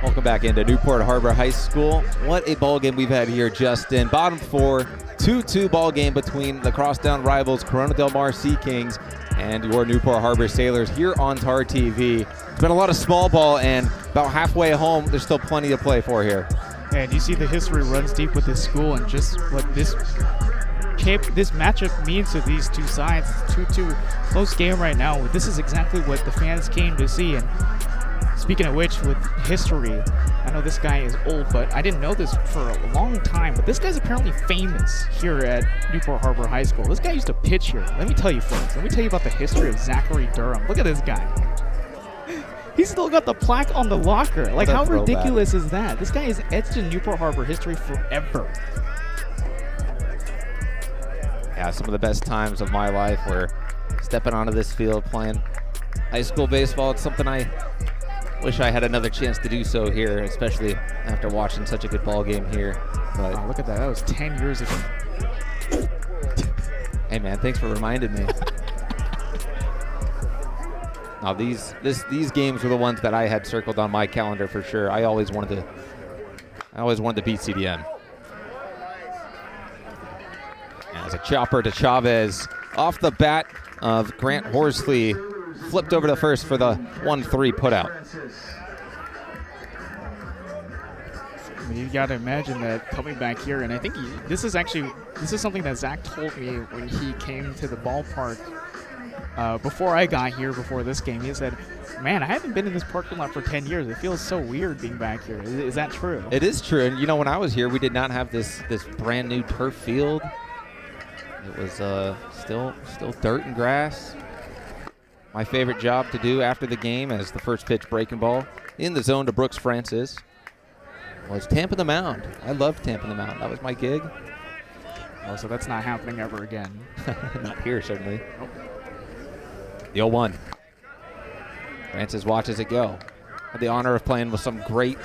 Welcome back into Newport Harbor High School. What a ball game we've had here, Justin. Bottom 4, 2-2 ball game between the crosstown rivals Corona Del Mar Sea Kings and your Newport Harbor Sailors here on TAR TV. It's been a lot of small ball, and about halfway home, there's still plenty to play for here. And you see the history runs deep with this school, and just what this matchup means to these two sides. It's 2-2 close game right now. This is exactly what the fans came to see. And speaking of which, with history, I know this guy is old, but I didn't know this for a long time, but this guy's apparently famous here at Newport Harbor High School. This guy used to pitch here. Let me tell you, folks. Let me tell you about the history of Zachary Durham. Look at this guy. He's still got the plaque on the locker. Like, how ridiculous is that? This guy is etched in Newport Harbor history forever. Yeah, some of the best times of my life were stepping onto this field playing high school baseball. It's something I wish I had another chance to do so here, especially after watching such a good ball game here. But wow, look at that. That was 10 years ago. Hey, man, thanks for reminding me. Now, these games were the ones that I had circled on my calendar for sure. I always wanted to beat CDM. As a chopper to Chavez off the bat of Grant Horsley flipped over to first for the 1-3 putout. I mean, you got to imagine that coming back here, and I think this is something that Zach told me when he came to the ballpark before I got here, before this game. He said, man, I haven't been in this parking lot for 10 years. It feels so weird being back here. Is that true? It is true. And, you know, when I was here, we did not have this brand new turf field. It was still dirt and grass. My favorite job to do after the game as the first pitch breaking ball in the zone to Brooks Francis was tamping the mound. I loved tamping the mound. That was my gig. Oh, so that's not happening ever again. Not here, certainly. Nope. The 0-1. Francis watches it go. Had the honor of playing with some great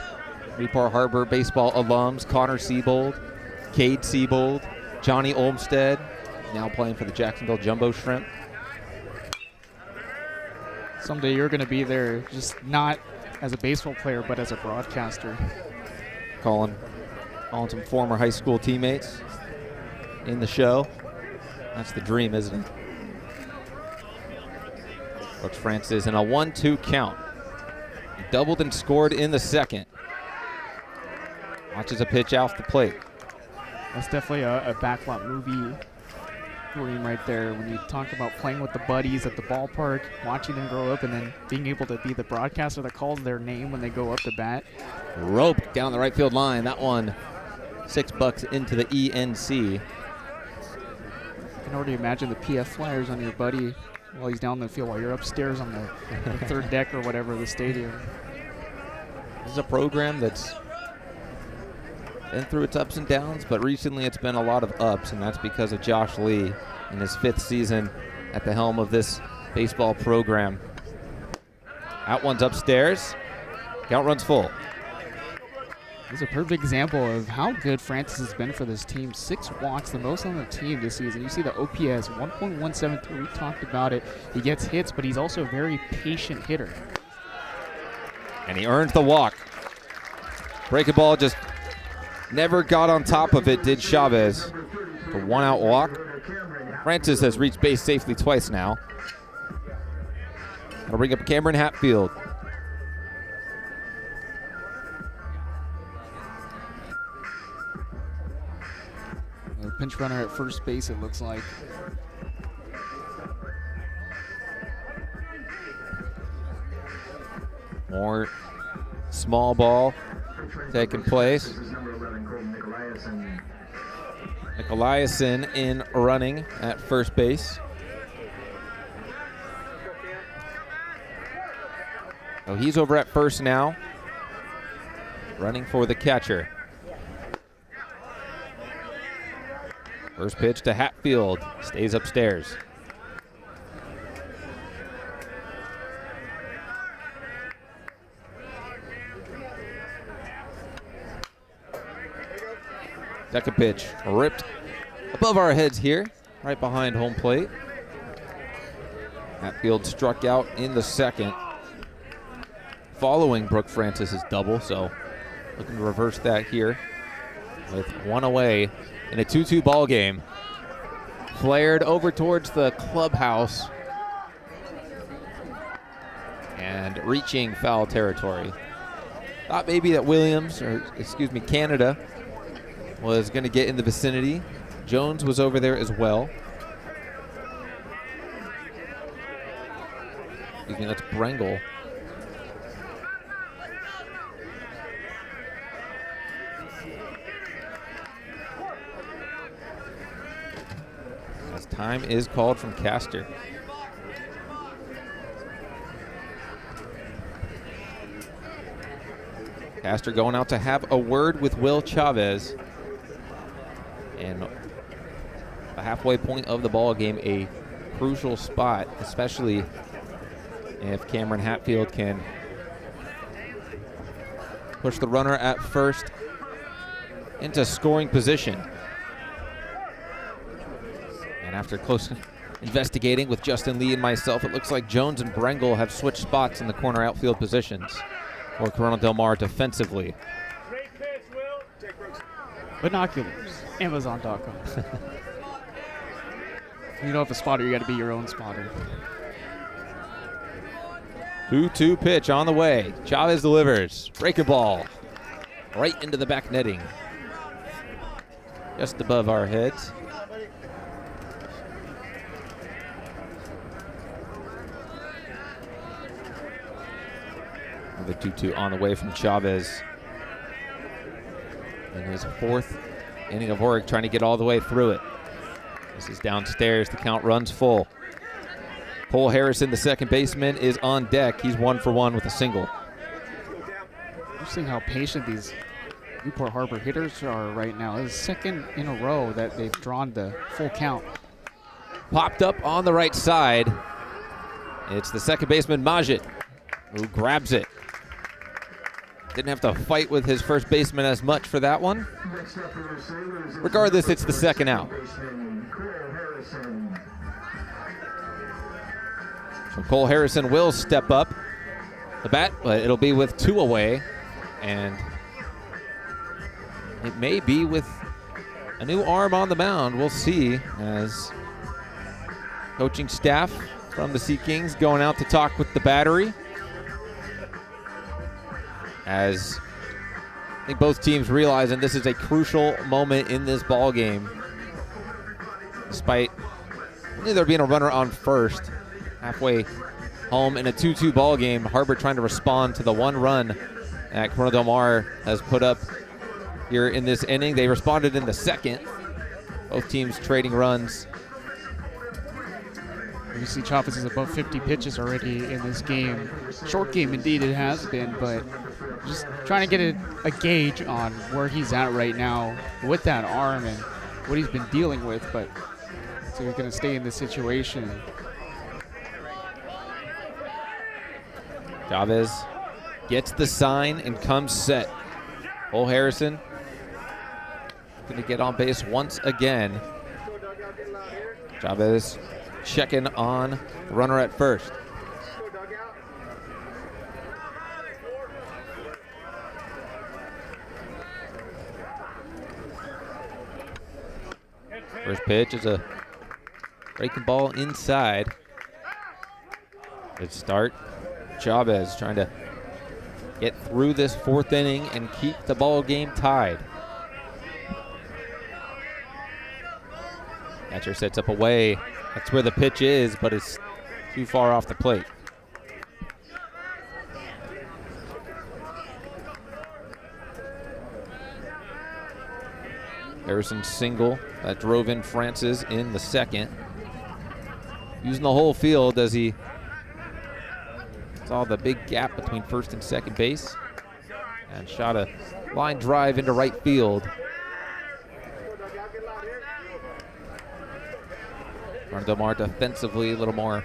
Newport Harbor baseball alums, Connor Siebold, Cade Siebold, Johnny Olmstead, now playing for the Jacksonville Jumbo Shrimp. Someday you're going to be there, just not as a baseball player, but as a broadcaster. Calling some former high school teammates in the show. That's the dream, isn't it? Brooks Francis in a 1-2 count. He doubled and scored in the second. Watches a pitch off the plate. That's definitely a backlot movie dream right there. When you talk about playing with the buddies at the ballpark, watching them grow up, and then being able to be the broadcaster that calls their name when they go up to bat. Rope down the right field line. That one $6 into the ENC. I can already imagine the PF flyers on your buddy while he's down the field, while you're upstairs on the third deck or whatever of the stadium. This is a program that's been through its ups and downs, but recently it's been a lot of ups, and that's because of Josh Lee in his 5th season at the helm of this baseball program. Out one's upstairs. Count runs full. This is a perfect example of how good Francis has been for this team. 6 walks, the most on the team this season. You see the OPS, 1.173. We talked about it. He gets hits, but he's also a very patient hitter. And he earned the walk. Breaking ball just never got on top of it, did Chavez. A 1-out walk. Francis has reached base safely twice now. That'll bring up Cameron Hatfield. A pinch runner at first base, it looks like. More small ball taking place. Nicolaisen in running at first base. So he's over at first now, running for the catcher. First pitch to Hatfield, stays upstairs. Second pitch ripped above our heads here, right behind home plate. Hatfield struck out in the second, following Brooke Francis's double, so looking to reverse that here with one away in a 2-2 ball game. Flared over towards the clubhouse and reaching foul territory. Thought maybe that Canada was going to get in the vicinity. Jones was over there as well. Excuse me, that's Brengel. As time is called from Castor. Castor going out to have a word with Will Chavez. And the halfway point of the ball game, a crucial spot, especially if Cameron Hatfield can push the runner at first into scoring position. And after close investigating with Justin Lee and myself, it looks like Jones and Brengel have switched spots in the corner outfield positions for Corona Del Mar defensively. Binoculars, Amazon.com. You don't have a spotter, you got to be your own spotter. 2-2 pitch on the way. Chavez delivers. Breaker ball. Right into the back netting. Just above our heads. The 2-2 on the way from Chavez. In his 4th inning of work, trying to get all the way through it. This is downstairs. The count runs full. Cole Harrison, the second baseman, is on deck. He's 1 for 1 with a single. Interesting how patient these Newport Harbor hitters are right now. This is second in a row that they've drawn the full count. Popped up on the right side. It's the second baseman, Majid, who grabs it. Didn't have to fight with his first baseman as much for that one. Regardless, it's the second out. So Cole Harrison will step up the bat, but it'll be with 2 away. And it may be with a new arm on the mound. We'll see, as coaching staff from the Sea Kings going out to talk with the battery. As I think both teams realizing this is a crucial moment in this ball game. Despite there being a runner on first, halfway home in a 2-2 ball game, Harbor trying to respond to the 1 run that Corona Del Mar has put up here in this inning. They responded in the second. Both teams trading runs. You see Chavez is above 50 pitches already in this game. Short game indeed it has been, but just trying to get a gauge on where he's at right now with that arm and what he's been dealing with, but so he's going to stay in this situation. Chavez gets the sign and comes set. Cole Harrison going to get on base once again. Chavez checking on the runner at first. First pitch is a breaking ball inside. Good start. Chavez trying to get through this 4th inning and keep the ball game tied. Catcher sets up away. That's where the pitch is, but it's too far off the plate. Harrison single that drove in Francis in the second. Using the whole field as he saw the big gap between first and second base and shot a line drive into right field. Corona Del Mar defensively a little more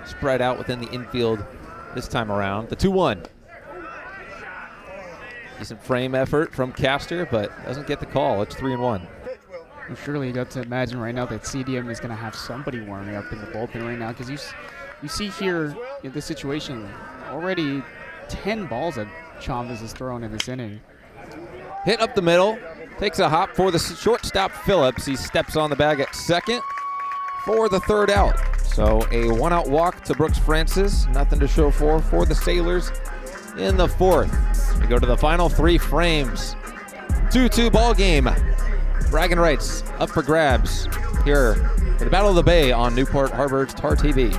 spread out within the infield this time around. The 2-1. Decent frame effort from Castor, but doesn't get the call. It's 3-1. Well, surely you got to imagine right now that CDM is going to have somebody warming up in the bullpen right now, because you see here in this situation already 10 balls that Chavez has thrown in this inning. Hit up the middle, takes a hop for the shortstop Phillips. He steps on the bag at second for the 3rd out. So a 1-out walk to Brooks Francis. Nothing to show for the Sailors in the 4th. We go to the final 3 frames. 2-2 ball game. Bragging rights up for grabs here for the Battle of the Bay on Newport Harbor's Tar TV.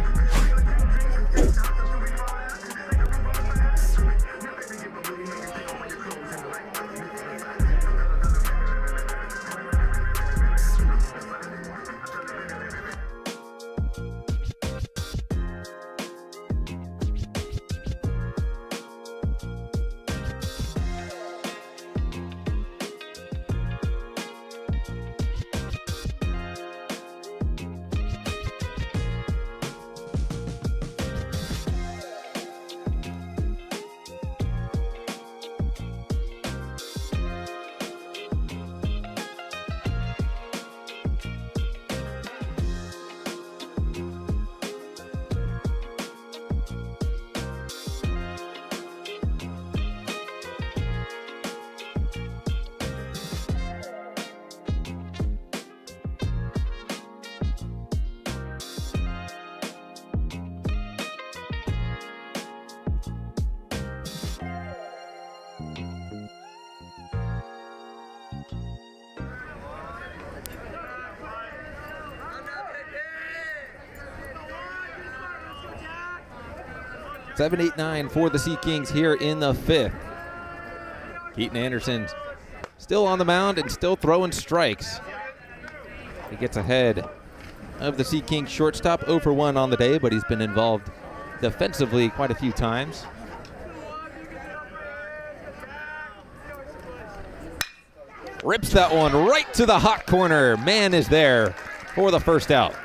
Seven, 8-9 for the Sea Kings here in the 5th. Keaton Anderson still on the mound and still throwing strikes. He gets ahead of the Sea Kings shortstop, 0 for 1 on the day, but he's been involved defensively quite a few times. Rips that one right to the hot corner. Man is there for the first out.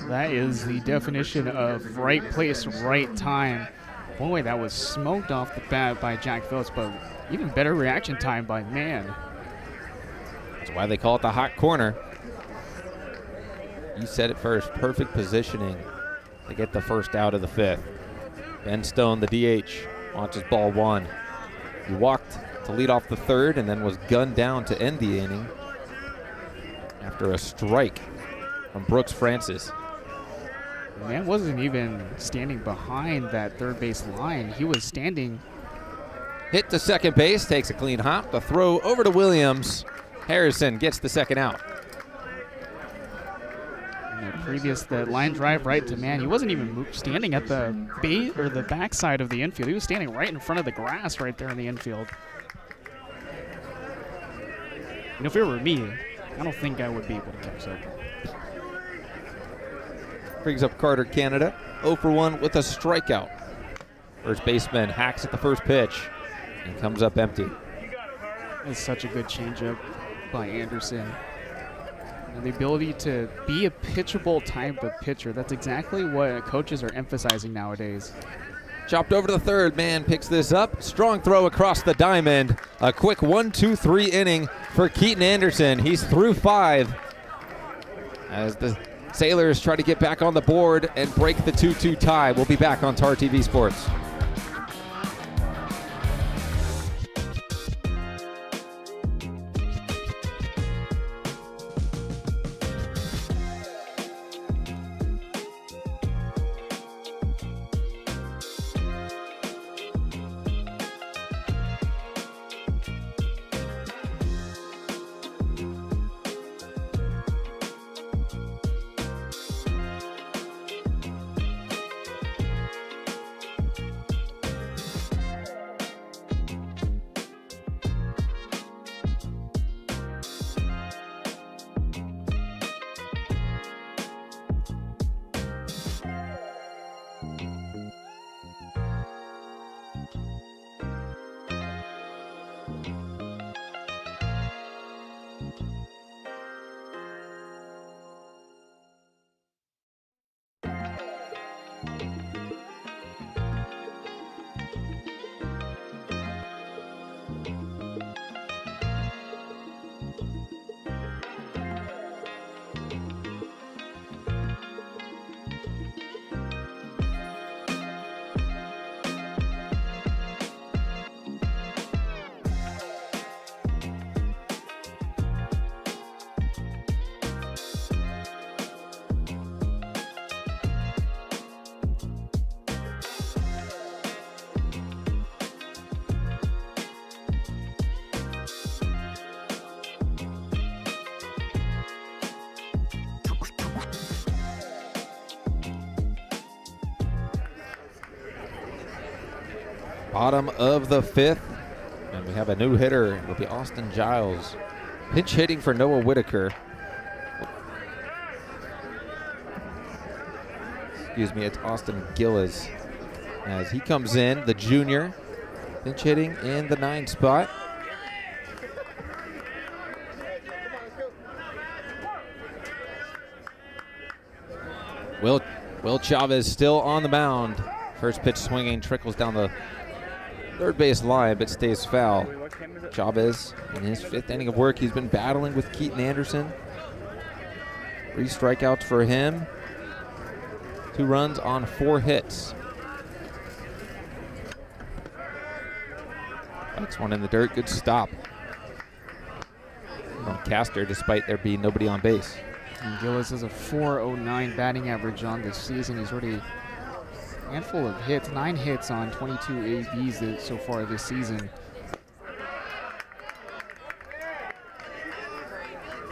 That is the definition of right place, right time. One way that was smoked off the bat by Jack Phillips, but even better reaction time by Mann. That's why they call it the hot corner. You said it first, perfect positioning to get the first out of the 5th. Ben Stone, the DH, launches ball 1. He walked to lead off the 3rd and then was gunned down to end the inning after a strike from Brooks Francis. Man wasn't even standing behind that third base line. He was standing. Hit to second base, takes a clean hop. The throw over to Williams. Harrison gets the second out. The line drive right to Mann. He wasn't even standing at the base or the backside of the infield. He was standing right in front of the grass right there in the infield. You know, if it were me, I don't think I would be able to catch that. Brings up Carter Canada, 0 for 1 with a strikeout. First baseman hacks at the first pitch and comes up empty. It's such a good changeup by Anderson. And the ability to be a pitchable type of pitcher, that's exactly what coaches are emphasizing nowadays. Chopped over to the 3rd, Mann picks this up. Strong throw across the diamond. A quick 1-2-3 inning for Keaton Anderson. He's through 5 as the Sailors try to get back on the board and break the 2-2 tie. We'll be back on Tar TV Sports. Bottom of the 5th, and we have a new hitter. It'll be Austin Giles. Pinch hitting for Noah Whitaker. Excuse me, it's Austin Gillis. As he comes in, the junior, pinch hitting in the 9 spot. Will Chavez still on the mound. First pitch swinging, trickles down the third base line, but stays foul. Chavez, in his 5th inning of work, he's been battling with Keaton Anderson. 3 strikeouts for him. 2 runs on 4 hits. Next one in the dirt, good stop from Castor, despite there being nobody on base. And Gillis has a .409 batting average on this season. He's already handful of hits, 9 hits on 22 ABs so far this season.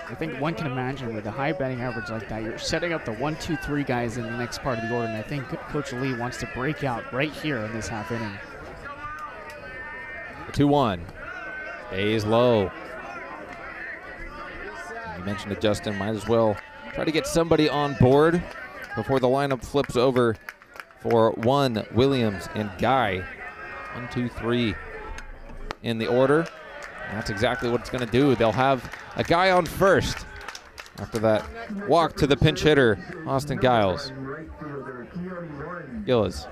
I think one can imagine with a high batting average like that, you're setting up the 1, 2, 3 guys in the next part of the order, and I think Coach Lee wants to break out right here in this half inning. 2-1. Stays low. You mentioned it, Justin. Might as well try to get somebody on board before the lineup flips over for one, Williams and Guy. 1, 2, 3 in the order. And that's exactly what it's going to do. They'll have a guy on first after that walk to the pinch hitter, Austin Giles. Gillis.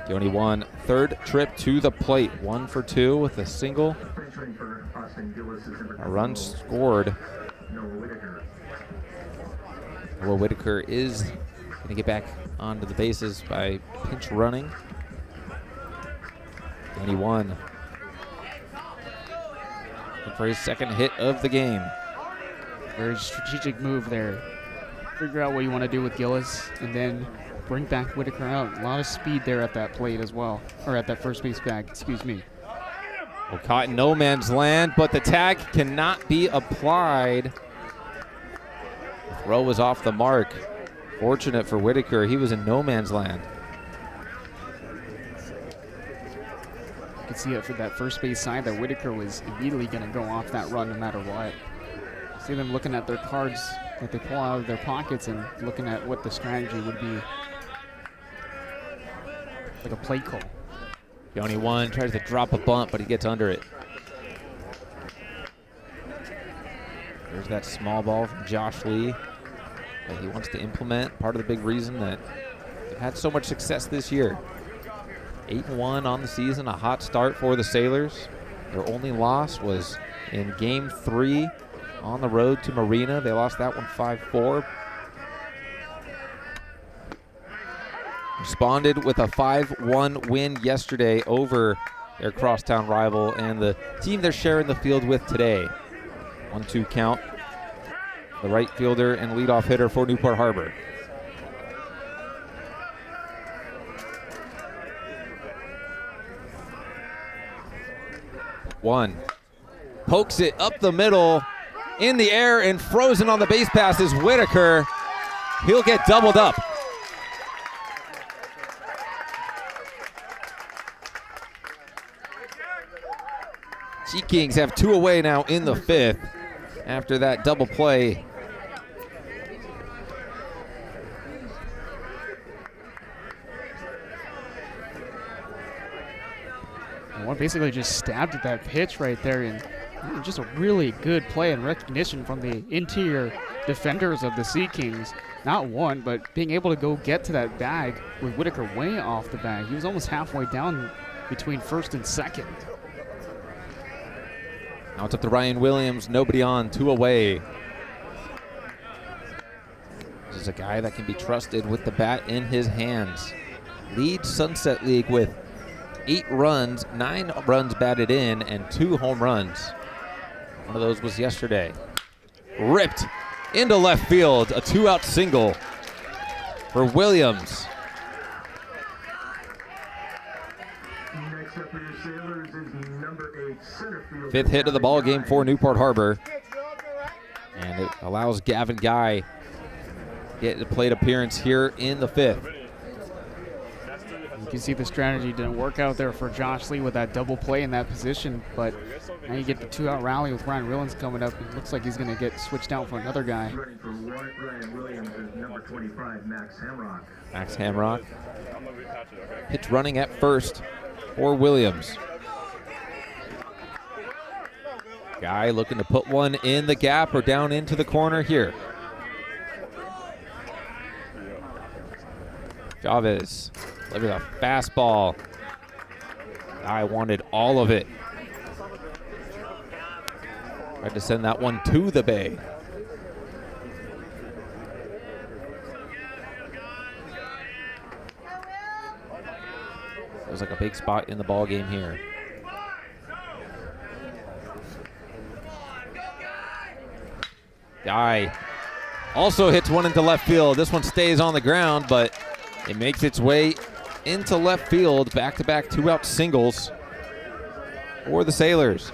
Keone won third trip to the plate, 1 for 2 with a single. A run scored. Noah Whitaker is going to get back onto the bases by pinch running. Keone won for his second hit of the game. Very strategic move there. Figure out what you want to do with Gillis and then bring back Whitaker out. A lot of speed there at that plate as well, or at that first base bag, excuse me. Well, caught in no man's land, but the tag cannot be applied. The throw was off the mark. Fortunate for Whitaker, he was in no man's land. You can see it for that first base side that Whitaker was immediately going to go off that run no matter what. See them looking at their cards that they pull out of their pockets and looking at what the strategy would be. Like a play call. Keone won, tries to drop a bunt, but he gets under it. There's that small ball from Josh Lee that he wants to implement. Part of the big reason that they've had so much success this year. 8-1 on the season, a hot start for the Sailors. Their only loss was in Game 3 on the road to Marina. They lost that one 5-4. Responded with a 5-1 win yesterday over their crosstown rival and the team they're sharing the field with today. 1-2 count. The right fielder and leadoff hitter for Newport Harbor. One. Pokes it up the middle, in the air, and frozen on the base pass is Whitaker. He'll get doubled up. G-Kings have 2 away now in the 5th after that double play. One basically just stabbed at that pitch right there, and just a really good play and recognition from the interior defenders of the Sea Kings. Not one, but being able to go get to that bag with Whitaker way off the bag. He was almost halfway down between first and second. Now it's up to Ryan Williams, nobody on, 2 away. This is a guy that can be trusted with the bat in his hands. Leads Sunset League with 8 runs, 9 runs batted in, and 2 home runs. One of those was yesterday. Ripped into left field, a 2-out single for Williams. Next up for your Sailors is number 8 center field. 5th hit of the ball game for Newport Harbor. And it allows Gavin Guy to get a plate appearance here in the 5th. You can see the strategy didn't work out there for Josh Lee with that double play in that position, but now you get the 2-out rally with Ryan Williams coming up. It looks like he's going to get switched out for another guy. Running for Ryan Williams is number 25, Max Hamrock. Max Hamrock. Pitch running at first for Williams. Guy looking to put one in the gap or down into the corner here. Chavez delivers a fastball. Guy wanted all of it. Tried to send that one to the bay. Feels like a big spot in the ball game here. Guy Also hits one into left field. This one stays on the ground, but it makes its way into left field. Back-to-back two-out singles for the Sailors.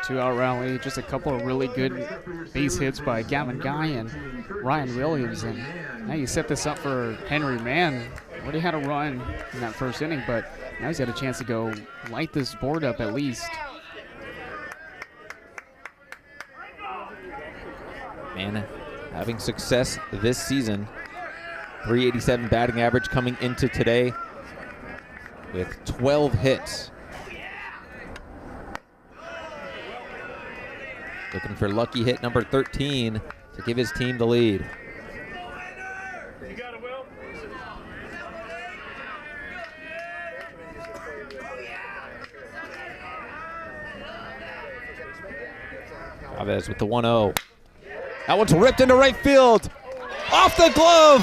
Two-out rally, just a couple of really good base hits by Gavin Guy and Ryan Williams. And now you set this up for Henry Mann. Already had a run in that first inning, but now he's got a chance to go light this board up at least. Mann having success this season. 387 batting average coming into today with 12 hits. Looking for lucky hit number 13 to give his team the lead. You got it, Will. Chavez with the 1-0. That one's ripped into right field. Off the glove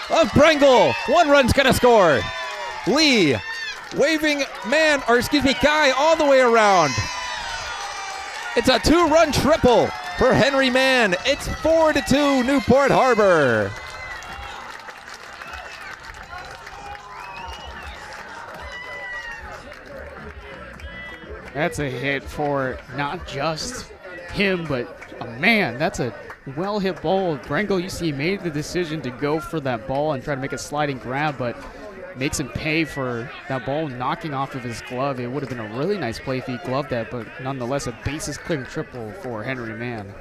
of Brengle. One run's gonna score. Lee waving Guy all the way around. It's a two-run triple for Henry Mann. It's 4-2 Newport Harbor. That's a hit for not just him, but man, that's a well-hit ball. Brengle, you see, he made the decision to go for that ball and try to make a sliding grab, but makes him pay for that ball knocking off of his glove. It would have been a really nice play if he gloved that, but nonetheless, a bases-clearing triple for Henry Mann.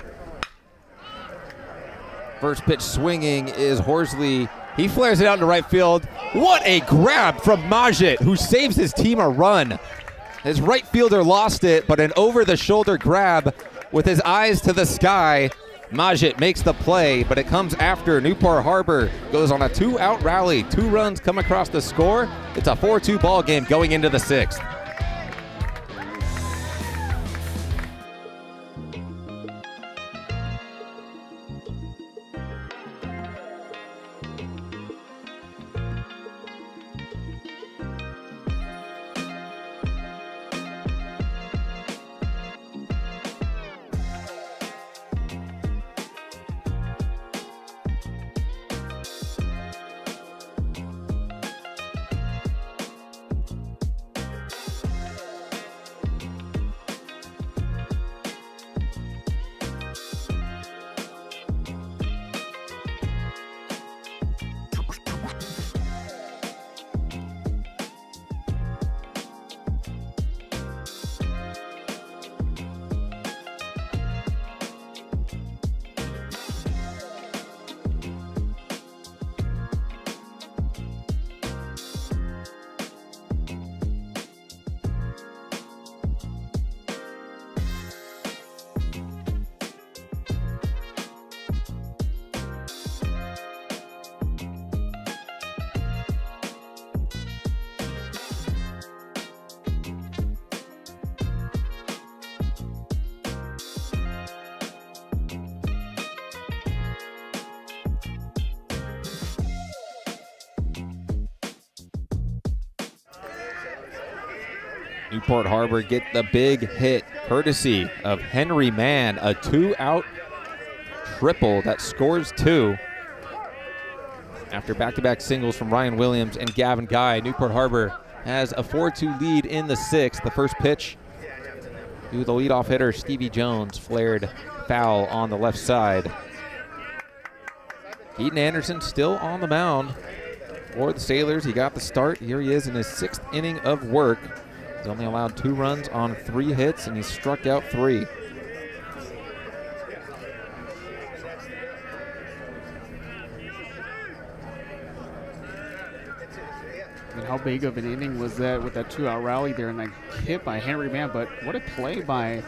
First pitch swinging is Horsley. He flares it out into right field. What a grab from Majid, who saves his team a run. His right fielder lost it, but an over-the-shoulder grab with his eyes to the sky. Majid makes the play, but it comes after Newport Harbor goes on a two-out rally. 2 runs come across the score. It's a 4-2 ball game going into the 6th. Newport Harbor get the big hit courtesy of Henry Mann, a 2-out triple that scores 2. After back-to-back singles from Ryan Williams and Gavin Guy, Newport Harbor has a 4-2 lead in the 6th. The first pitch to the leadoff hitter, Stevie Jones, flared foul on the left side. Keaton Anderson still on the mound for the Sailors. He got the start. Here he is in his 6th inning of work. He's only allowed 2 runs on 3 hits, and he's struck out 3. And how big of an inning was that with that 2-out rally there and that hit by Henry Mann? But what a play by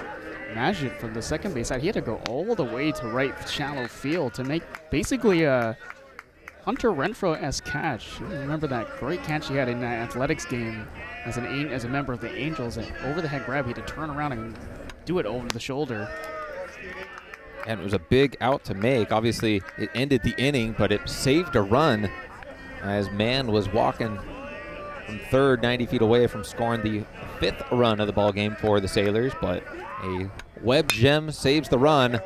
Majid from the second base side. He had to go all the way to right shallow field to make basically a Hunter Renfroe-esque catch. You remember that great catch he had in that athletics game as a member of the Angels, an over-the-head grab. He had to turn around and do it over the shoulder. And it was a big out to make. Obviously, it ended the inning, but it saved a run as Mann was walking from third, 90 feet away from scoring the 5th run of the ball game for the Sailors. But a Webb Gem saves the run.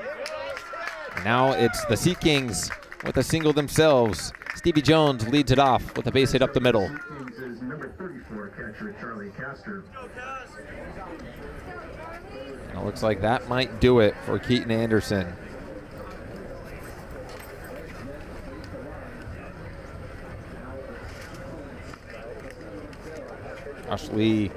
And now it's the Sea Kings with a single themselves. Stevie Jones leads it off with a base hit up the middle. Is number 34 catcher Charlie Castor. And it looks like that might do it for Keaton Anderson. Josh Lee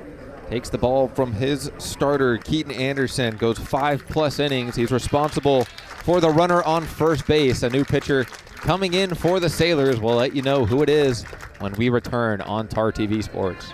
takes the ball from his starter, Keaton Anderson, goes 5+ innings. He's responsible for the runner on first base. A new pitcher coming in for the Sailors. We'll let you know who it is when we return on TAR TV Sports.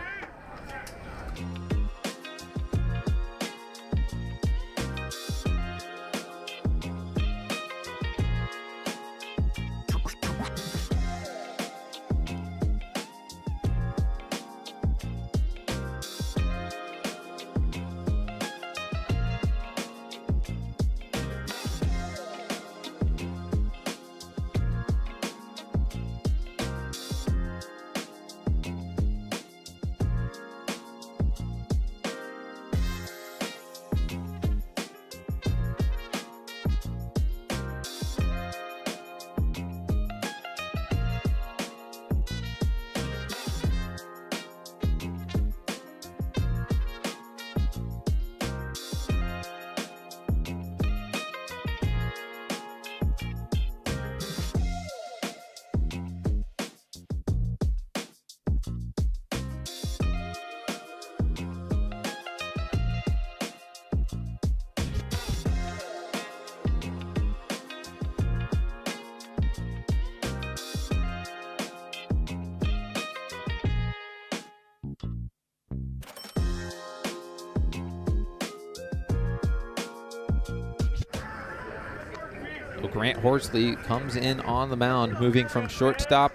Grant Horsley comes in on the mound, moving from shortstop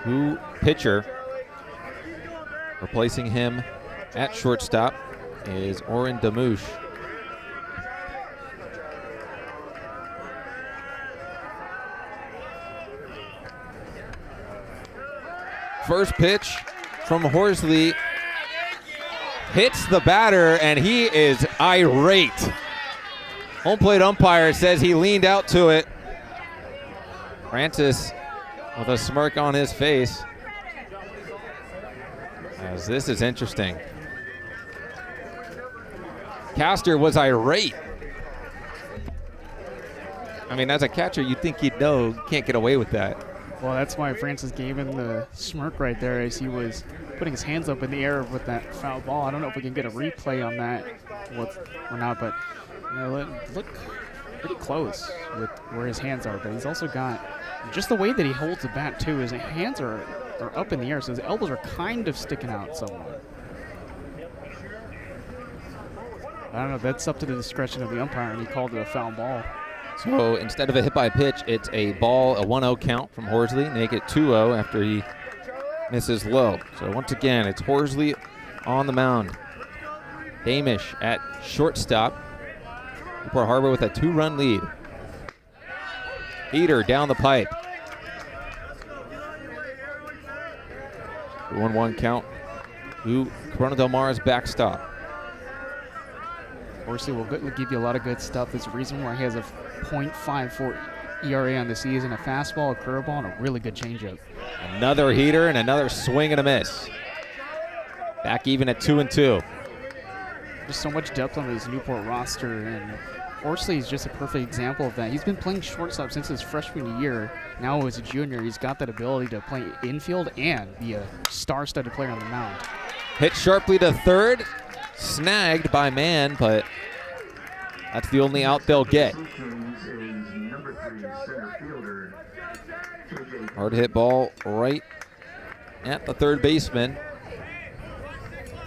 to pitcher. Replacing him at shortstop is Oren Damouche. First pitch from Horsley hits the batter, and he is irate. Home plate umpire says he leaned out to it. Francis with a smirk on his face. As this is interesting. Castor was irate. I mean, as a catcher, you'd think he'd know you can't get away with that. Well, that's why Francis gave him the smirk right there as he was putting his hands up in the air with that foul ball. I don't know if we can get a replay on that or not, but you know, look pretty close with where his hands are. But he's also got just the way that he holds the bat too. His hands are up in the air, so his elbows are kind of sticking out somewhere. I don't know. That's up to the discretion of the umpire, and he called it a foul ball. So instead of a hit by pitch, it's a ball, a 1-0 count from Horsley. Make it 2-0 after he misses low. So once again, it's Horsley on the mound. Damish at shortstop. Newport Harbor with a 2-run lead. Heater down the pipe. 1-1 count to Corona Del Mar's backstop. Horsley will give you a lot of good stuff. There's a reason why he has a .54 ERA on the season, a fastball, a curveball, and a really good changeup. Another heater and another swing and a miss. Back even at 2-2. Just so much depth on this Newport roster, and Horsley is just a perfect example of that. He's been playing shortstop since his freshman year. Now as a junior, he's got that ability to play infield and be a star-studded player on the mound. Hit sharply to third. Snagged by Mann, but that's the only out they'll get. Hard hit ball right at the third baseman.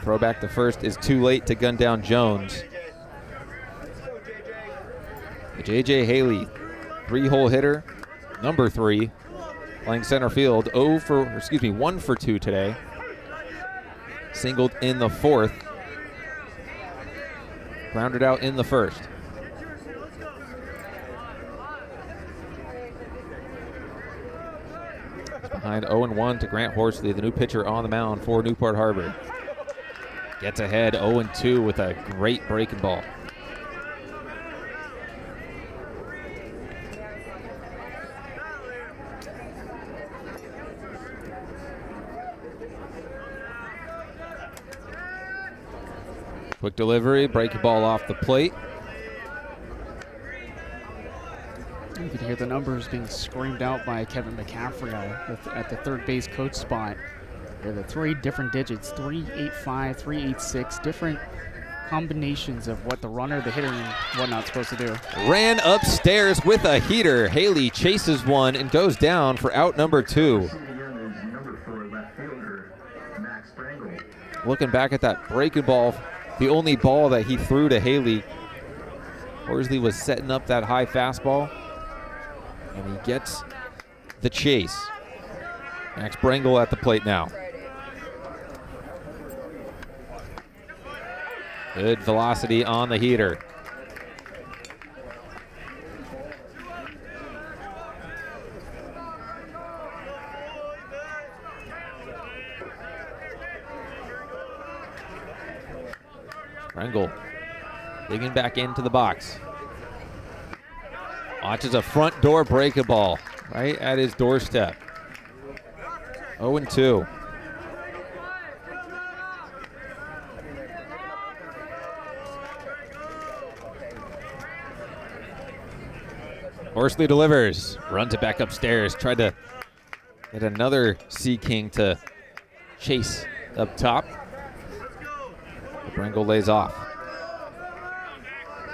Throw back to first is too late to gun down Jones. J.J. Haley, 3-hole hitter, number 3, playing center field. 1 for 2 today. Singled in the fourth. Grounded out in the first. Behind 0-1 to Grant Horsley, the new pitcher on the mound for Newport Harbor. Gets ahead 0-2 with a great breaking ball. Quick delivery, breaking ball off the plate. You can hear the numbers being screamed out by Kevin McCaffrey at the third base coach spot. They're the 3 different digits, 385, 386, different combinations of what the runner, the hitter, and whatnot's supposed to do. Ran upstairs with a heater. Haley chases one and goes down for out number 2. CDM is number 4 left fielder, Max Brangle. Looking back at that breaking ball, the only ball that he threw to Haley, Horsley was setting up that high fastball, and he gets the chase. Max Brangle at the plate now. Good velocity on the heater. Brangle digging back into the box. Watches a front door break a ball right at his doorstep. 0-2. Horsley delivers, runs it back upstairs, tried to get another Sea King to chase up top. Brangle lays off.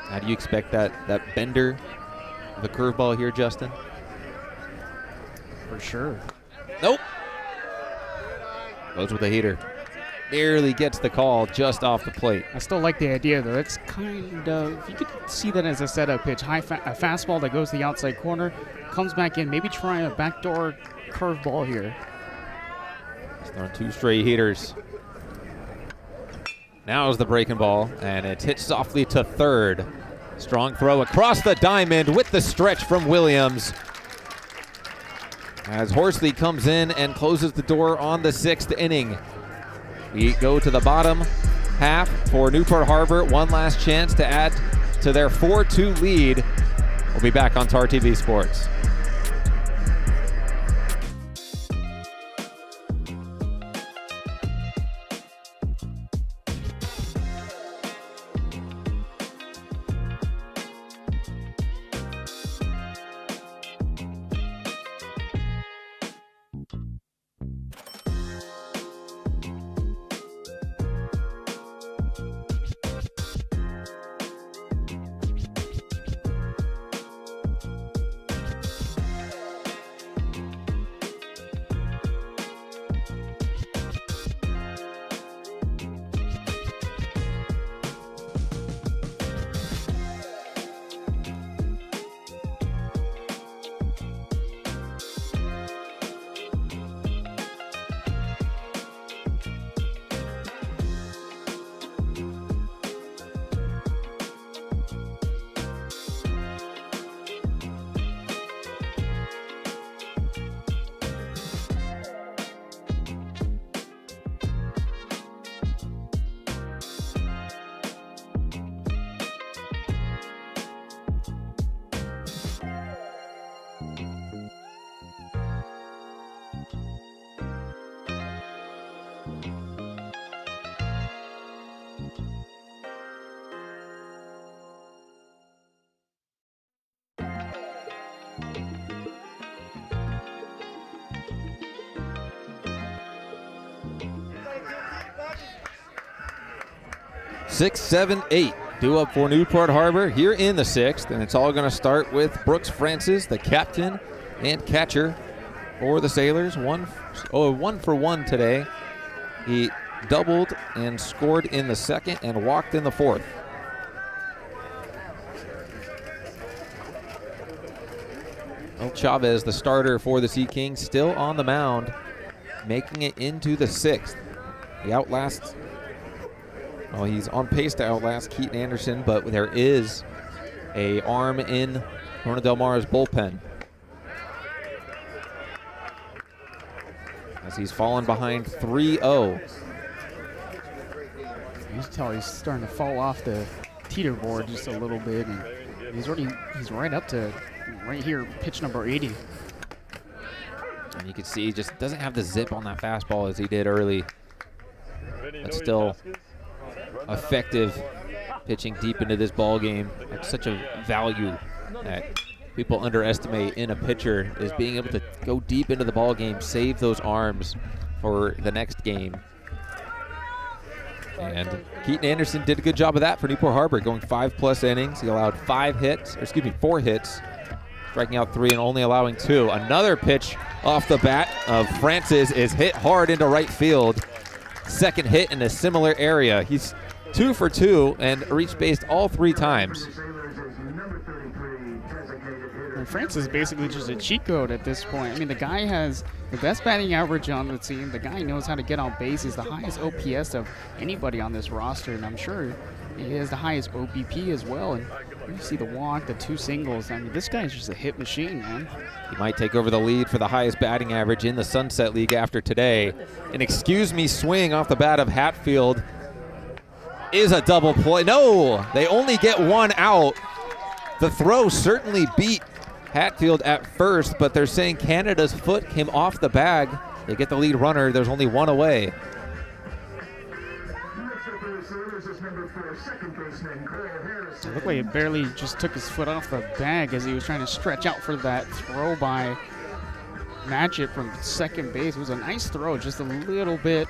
How do you expect that bender of the curveball here, Justin? For sure. Nope. Goes with the heater. Barely gets the call just off the plate. I still like the idea, though. It's kind of, you could see that as a setup pitch. A fastball that goes to the outside corner, comes back in, maybe try a backdoor curveball here. He's throwing 2 straight heaters. Now is the breaking ball, and it's hit softly to third. Strong throw across the diamond with the stretch from Williams. As Horsley comes in and closes the door on the 6th inning. We go to the bottom half for Newport Harbor. One last chance to add to their 4-2 lead. We'll be back on TAR TV Sports. Six, 7, 8 due up for Newport Harbor here in the 6th, and it's all going to start with Brooks Francis, the captain and catcher for the Sailors. 1 for 1 today. He doubled and scored in the 2nd and walked in the 4th. El Chavez, the starter for the Sea Kings, still on the mound, making it into the 6th. He outlasts, well, he's on pace to outlast Keaton Anderson, but there is a arm in Corona Del Mar's bullpen, as he's fallen behind 3-0. You can tell he's starting to fall off the teeter board just a little bit, and he's right up to right here, pitch number 80. And you can see he just doesn't have the zip on that fastball as he did early, but still effective pitching deep into this ball game. That's such a value that people underestimate in a pitcher, is being able to go deep into the ball game, save those arms for the next game. And Keaton Anderson did a good job of that for Newport Harbor, going 5+ innings. He allowed 4 hits, striking out 3 and only allowing 2. Another pitch off the bat of Francis is hit hard into right field. Second hit in a similar area. He's 2 for 2 and reached base all 3 times. And Francis is basically just a cheat code at this point. I mean, the guy has the best batting average on the team. The guy knows how to get on base. He's the highest OPS of anybody on this roster, and I'm sure he has the highest OBP as well. And you see the walk, the 2 singles. I mean, this guy's just a hit machine, man. He might take over the lead for the highest batting average in the Sunset League after today. An excuse me swing off the bat of Hatfield is a double play. No, they only get 1 out. The throw certainly beat Hatfield at first, but they're saying Canada's foot came off the bag. They get the lead runner. There's only 1 away. It looked like it barely just took his foot off the bag as he was trying to stretch out for that throw by Matchett from second base. It was a nice throw, just a little bit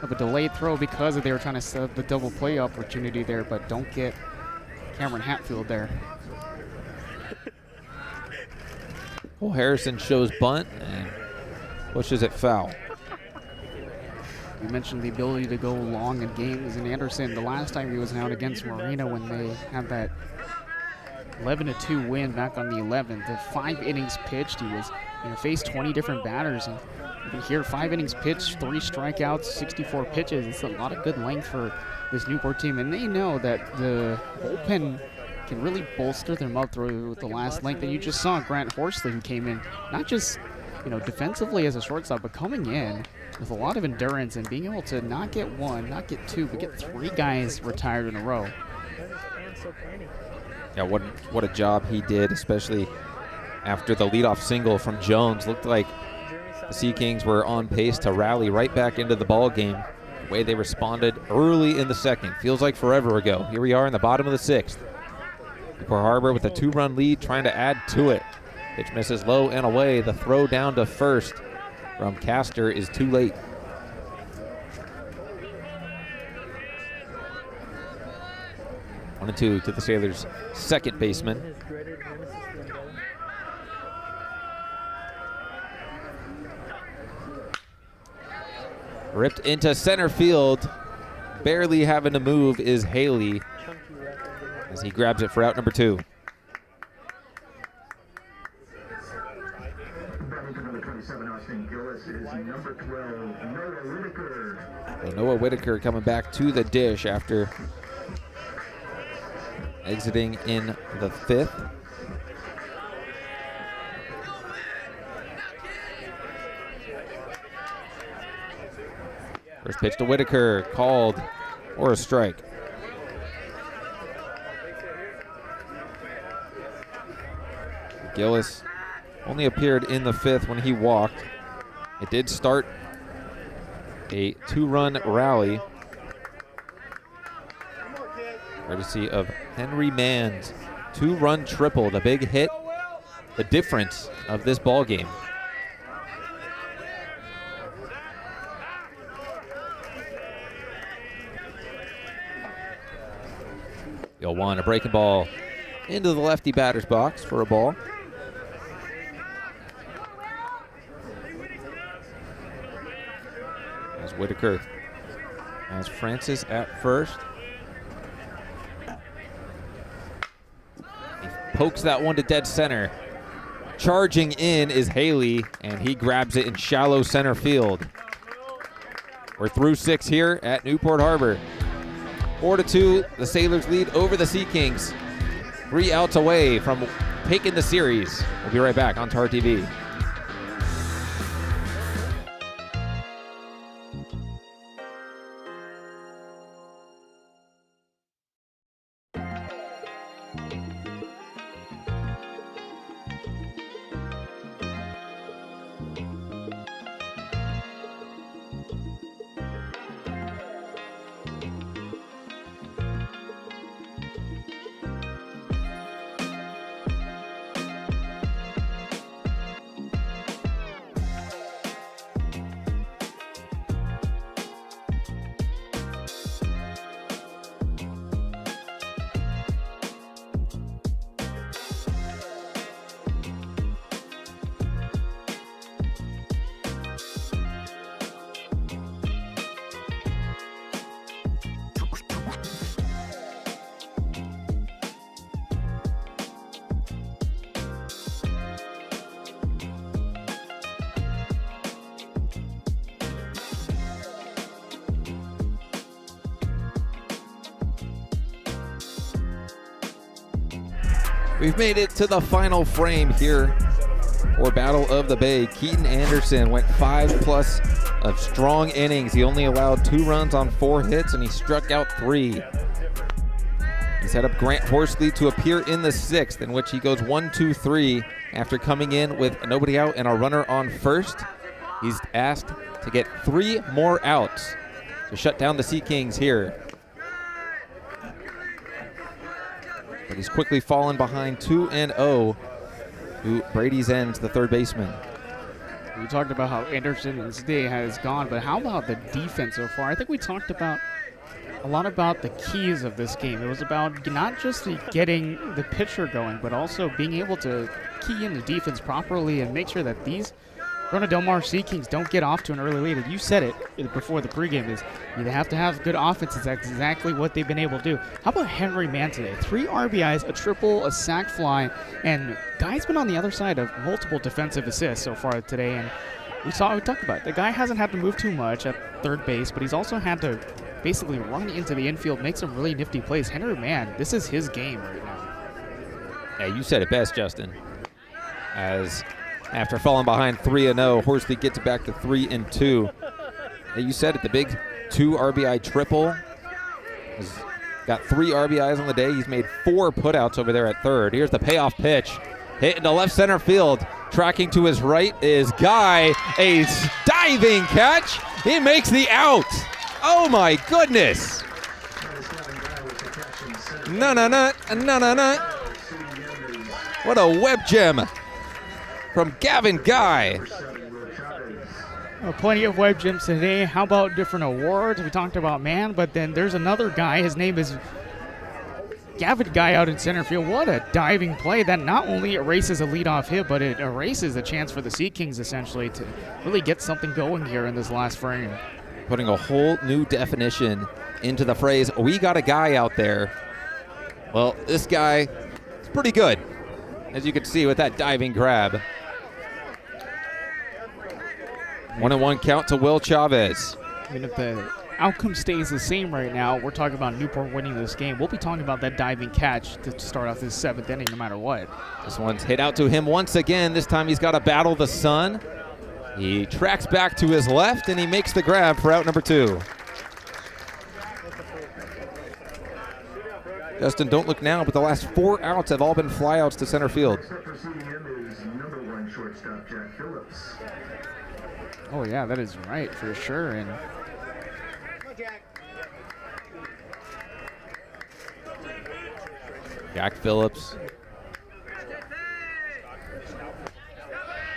of a delayed throw because they were trying to set up the double play opportunity there, but don't get Cameron Hatfield there. Well, Harrison shows bunt and pushes it foul. You mentioned the ability to go long in games, and Anderson, the last time he was out against Marina when they had that 11-2 win back on the 11th, the 5 innings pitched, he was faced 20 different batters, and you can hear 5 innings pitched, 3 strikeouts, 64 pitches. It's a lot of good length for this Newport team, and they know that the bullpen can really bolster them up through the last length. And you just saw Grant Horsley, who came in not just defensively as a shortstop, but coming in with a lot of endurance and being able to not get 1, not get 2, but get 3 guys retired in a row. Yeah, what a job he did, especially after the leadoff single from Jones. Looked like the Sea Kings were on pace to rally right back into the ball game. The way they responded early in the second feels like forever ago. Here we are in the bottom of the 6th. Newport Harbor with a 2-run lead, trying to add to it. Pitch misses low and away. The throw down to first from Castor is too late. One and 2 to the Sailors' second baseman. Ripped into center field. Barely having to move is Haley as he grabs it for out number 2. Noah Whitaker coming back to the dish after exiting in the 5th. First pitch to Whitaker, called or a strike. Gillis only appeared in the 5th when he walked. It did start a 2-run rally, courtesy of Henry Mann's 2-run triple, the big hit, the difference of this ball game. You'll want a breaking ball into the lefty batter's box for a ball. As Whitaker has Francis at first. He pokes that one to dead center. Charging in is Haley, and he grabs it in shallow center field. We're through 6 here at Newport Harbor. 4-2, the Sailors lead over the Sea Kings. 3 outs away from taking the series. We'll be right back on Tar TV. We've made it to the final frame here for Battle of the Bay. Keaton Anderson went 5+ of strong innings. He only allowed 2 runs on 4 hits, and he struck out 3. He set up Grant Horsley to appear in the 6th, in which he goes 1-2-3 after coming in with nobody out and a runner on first. He's asked to get 3 more outs to shut down the Sea Kings here. But he's quickly fallen behind 2-0 to Brady's Ends, the third baseman. We talked about how Anderson's day has gone, but how about the defense so far? I think we talked about a lot about the keys of this game. It was about not just getting the pitcher going, but also being able to key in the defense properly and make sure that these Corona Del Mar Sea Kings don't get off to an early lead. You said it before the pregame, is you have to have good offenses. That's exactly what they've been able to do. How about Henry Mann today? 3 RBIs, a triple, a sac fly, and guy's been on the other side of multiple defensive assists so far today. And we talked about it. The guy hasn't had to move too much at third base, but he's also had to basically run into the infield, make some really nifty plays. Henry Mann, this is his game right now. Yeah, you said it best, Justin. As after falling behind 3-0, Horsley gets it back to 3-2. Yeah, you said it, the big 2 RBI triple. He's got 3 RBIs on the day. He's made 4 putouts over there at third. Here's the payoff pitch. Hit into left center field. Tracking to his right is Guy. A diving catch. He makes the out. Oh my goodness. No. What a web gem from Gavin Guy. Plenty of web gems today. How about different awards? We talked about Mann, but then there's another guy. His name is Gavin Guy out in center field. What a diving play that not only erases a leadoff hit, but it erases a chance for the Sea Kings essentially to really get something going here in this last frame. Putting a whole new definition into the phrase, we got a guy out there. Well, this guy is pretty good, as you can see with that diving grab. 1-1 count to Will Chavez. I mean, if the outcome stays the same right now, we're talking about Newport winning this game. We'll be talking about that diving catch to start off this 7th inning no matter what. This one's hit out to him once again. This time he's got to battle the sun. He tracks back to his left, and he makes the grab for out number 2. Justin, don't look now, but the last 4 outs have all been flyouts to center field. Except for CDM is number 1 shortstop Jack Phillips. Oh yeah, that is right for sure. And Jack Phillips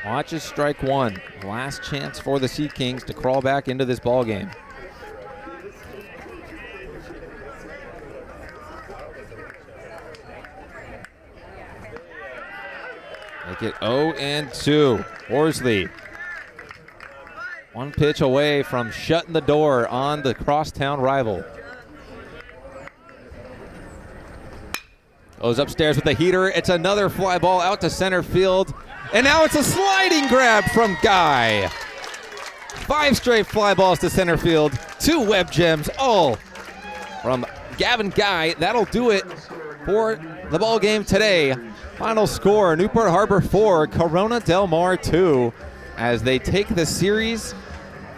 watches strike 1. Last chance for the Sea Kings to crawl back into this ball game. Make it 0-2. Horsley, 1 pitch away from shutting the door on the crosstown rival. Goes upstairs with a heater. It's another fly ball out to center field. And now it's a sliding grab from Guy. 5 straight fly balls to center field. 2 web gems, all from Gavin Guy. That'll do it for the ball game today. Final score, Newport Harbor 4, Corona Del Mar 2, as they take the series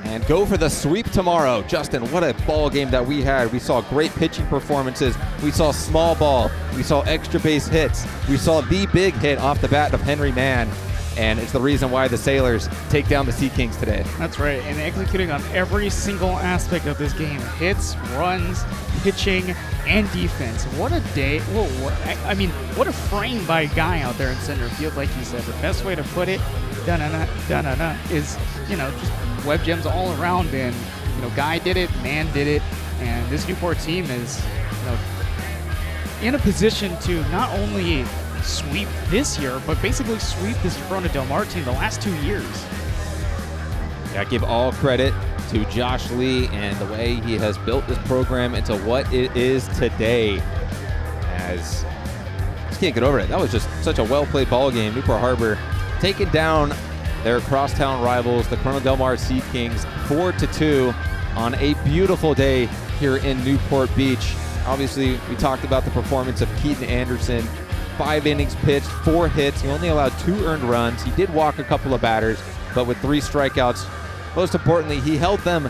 and go for the sweep tomorrow. Justin, what a ball game that we had. We saw great pitching performances. We saw small ball. We saw extra base hits. We saw the big hit off the bat of Henry Mann. And it's the reason why the Sailors take down the Sea Kings today. That's right, and executing on every single aspect of this game. Hits, runs, pitching, and defense. What a day. I mean, what a frame by Guy out there in center field, like you said. The best way to put it, da-na-na, is, just web gems all around. And, Guy did it, Mann did it, and this Newport team is, in a position to not only sweep this year, but basically sweep this Corona Del Mar team the last 2 years. I give all credit to Josh Lee and the way he has built this program into what it is today. As just can't get over it. That was just such a well-played ball game. Newport Harbor taking down their crosstown rivals, the Corona Del Mar Sea Kings, 4-2 on a beautiful day here in Newport Beach. Obviously, we talked about the performance of Keaton Anderson. 5 innings pitched, 4 hits. He only allowed 2 earned runs. He did walk a couple of batters, but with 3 strikeouts. Most importantly, he held them,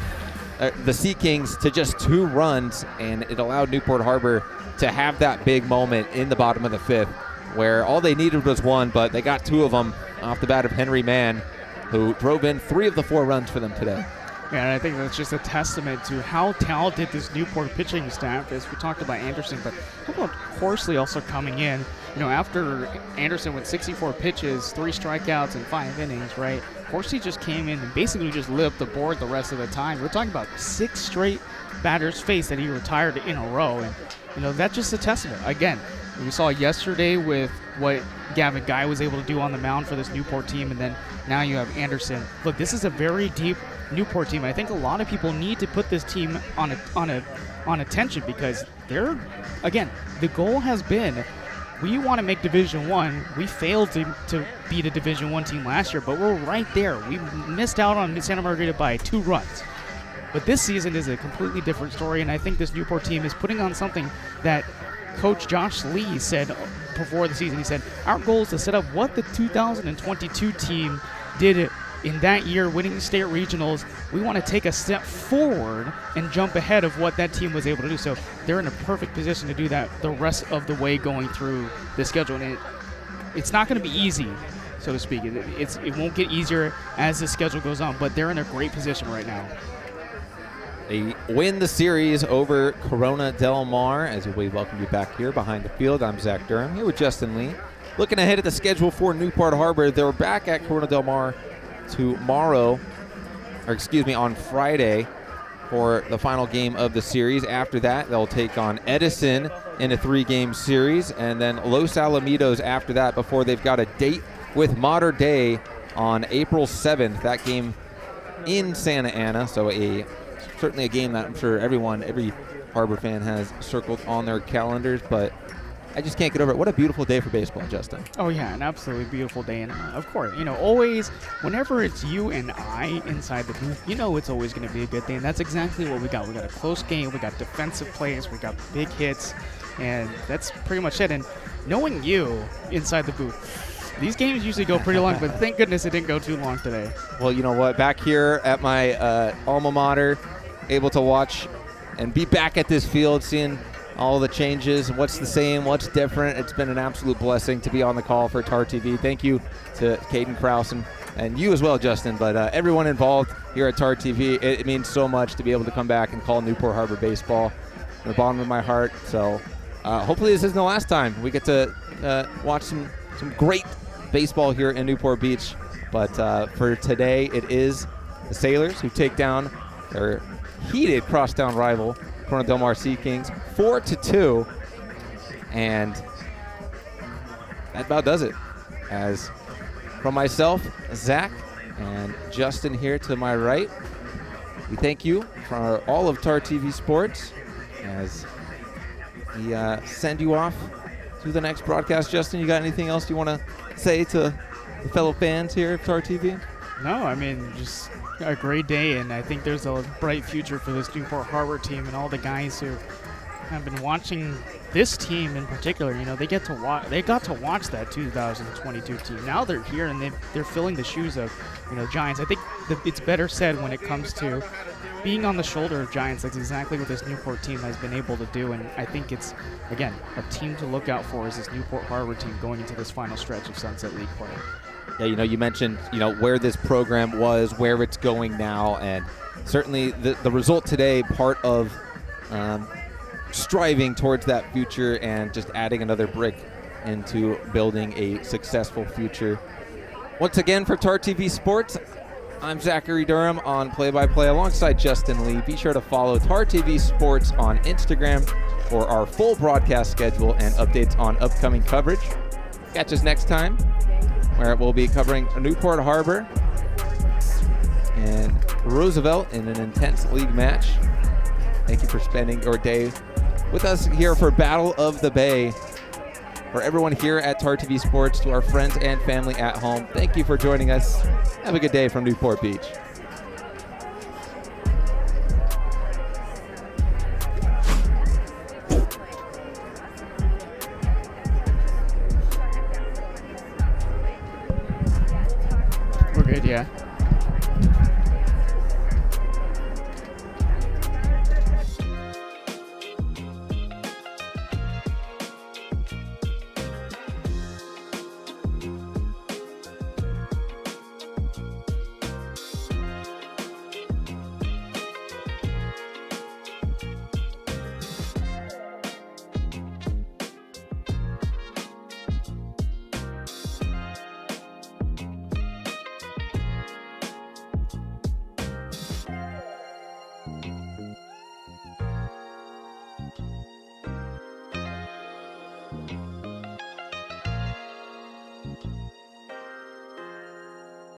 the Sea Kings, to just 2 runs, and it allowed Newport Harbor to have that big moment in the bottom of the 5th, where all they needed was 1, but they got 2 of them off the bat of Henry Mann, who drove in 3 of the 4 runs for them today. Yeah, and I think that's just a testament to how talented this Newport pitching staff is. We talked about Anderson, but how about Horsley also coming in? You know, after Anderson went 64 pitches, 3 strikeouts, and 5 innings, right? Horsley just came in and basically just lit up the board the rest of the time. We're talking about 6 straight batters faced that he retired in a row, and you know that's just a testament. Again, we saw yesterday with what Gavin Guy was able to do on the mound for this Newport team, and then now you have Anderson. Look, this is a very deep Newport team. I think a lot of people need to put this team on attention because they're, again, the goal has been we want to make Division I. We failed to beat a Division I team last year, but we're right there. We missed out on Santa Margarita by 2 runs. But this season is a completely different story, and I think this Newport team is putting on something that Coach Josh Lee said before the season. He said, our goal is to set up what the 2022 team did in that year, winning state regionals. We want to take a step forward and jump ahead of what that team was able to do. So they're in a perfect position to do that the rest of the way going through the schedule. And it's not going to be easy, so to speak. It won't get easier as the schedule goes on, but they're in a great position right now. They win the series over Corona Del Mar. As we welcome you back here behind the field, I'm Zach Durham here with Justin Lee. Looking ahead at the schedule for Newport Harbor, they're back at Corona Del Mar on Friday for the final game of the series. After that, they'll take on Edison in a 3-game series, and then Los Alamitos after that before they've got a date with Mater Dei on April 7th. That game in Santa Ana, so certainly a game that I'm sure every Harbor fan has circled on their calendars, but I just can't get over it. What a beautiful day for baseball, Justin. Oh, yeah, an absolutely beautiful day. And, of course, always, whenever it's you and I inside the booth, it's always going to be a good day. And that's exactly what we got. We got a close game. We got defensive plays. We got big hits. And that's pretty much it. And knowing you inside the booth, these games usually go pretty long, but thank goodness it didn't go too long today. Well, you know what? Back here at my alma mater, able to watch and be back at this field, seeing all the changes, what's the same, what's different. It's been an absolute blessing to be on the call for TAR TV. Thank you to Caden Krause and you as well, Justin, but everyone involved here at TAR TV. It means so much to be able to come back and call Newport Harbor baseball from the bottom of my heart. So hopefully this isn't the last time we get to watch some great baseball here in Newport Beach. But for today, it is the Sailors who take down their heated crosstown rival, Corona Del Mar Sea Kings, 4-2, and that about does it. As from myself, Zach, and Justin here to my right, we thank you for all of TAR TV Sports as we send you off to the next broadcast. Justin, you got anything else you want to say to the fellow fans here of TAR TV? No, I mean, just a great day, and I think there's a bright future for this Newport Harbor team and all the guys who have been watching this team in particular. They got to watch that 2022 team. Now they're here and they're filling the shoes of Giants. I think it's better said when it comes to being on the shoulder of Giants. That's exactly what this Newport team has been able to do, and I think it's, again, a team to look out for is this Newport Harbor team going into this final stretch of Sunset League play. Yeah, you mentioned, where this program was, where it's going now, and certainly the result today, part of striving towards that future and just adding another brick into building a successful future. Once again, for TAR TV Sports, I'm Zachary Durham on play-by-play alongside Justin Lee. Be sure to follow TAR TV Sports on Instagram for our full broadcast schedule and updates on upcoming coverage. Catch us next time, where we'll be covering Newport Harbor and Roosevelt in an intense league match. Thank you for spending your day with us here for Battle of the Bay. For everyone here at TAR TV Sports, to our friends and family at home, thank you for joining us. Have a good day from Newport Beach. good, yeah.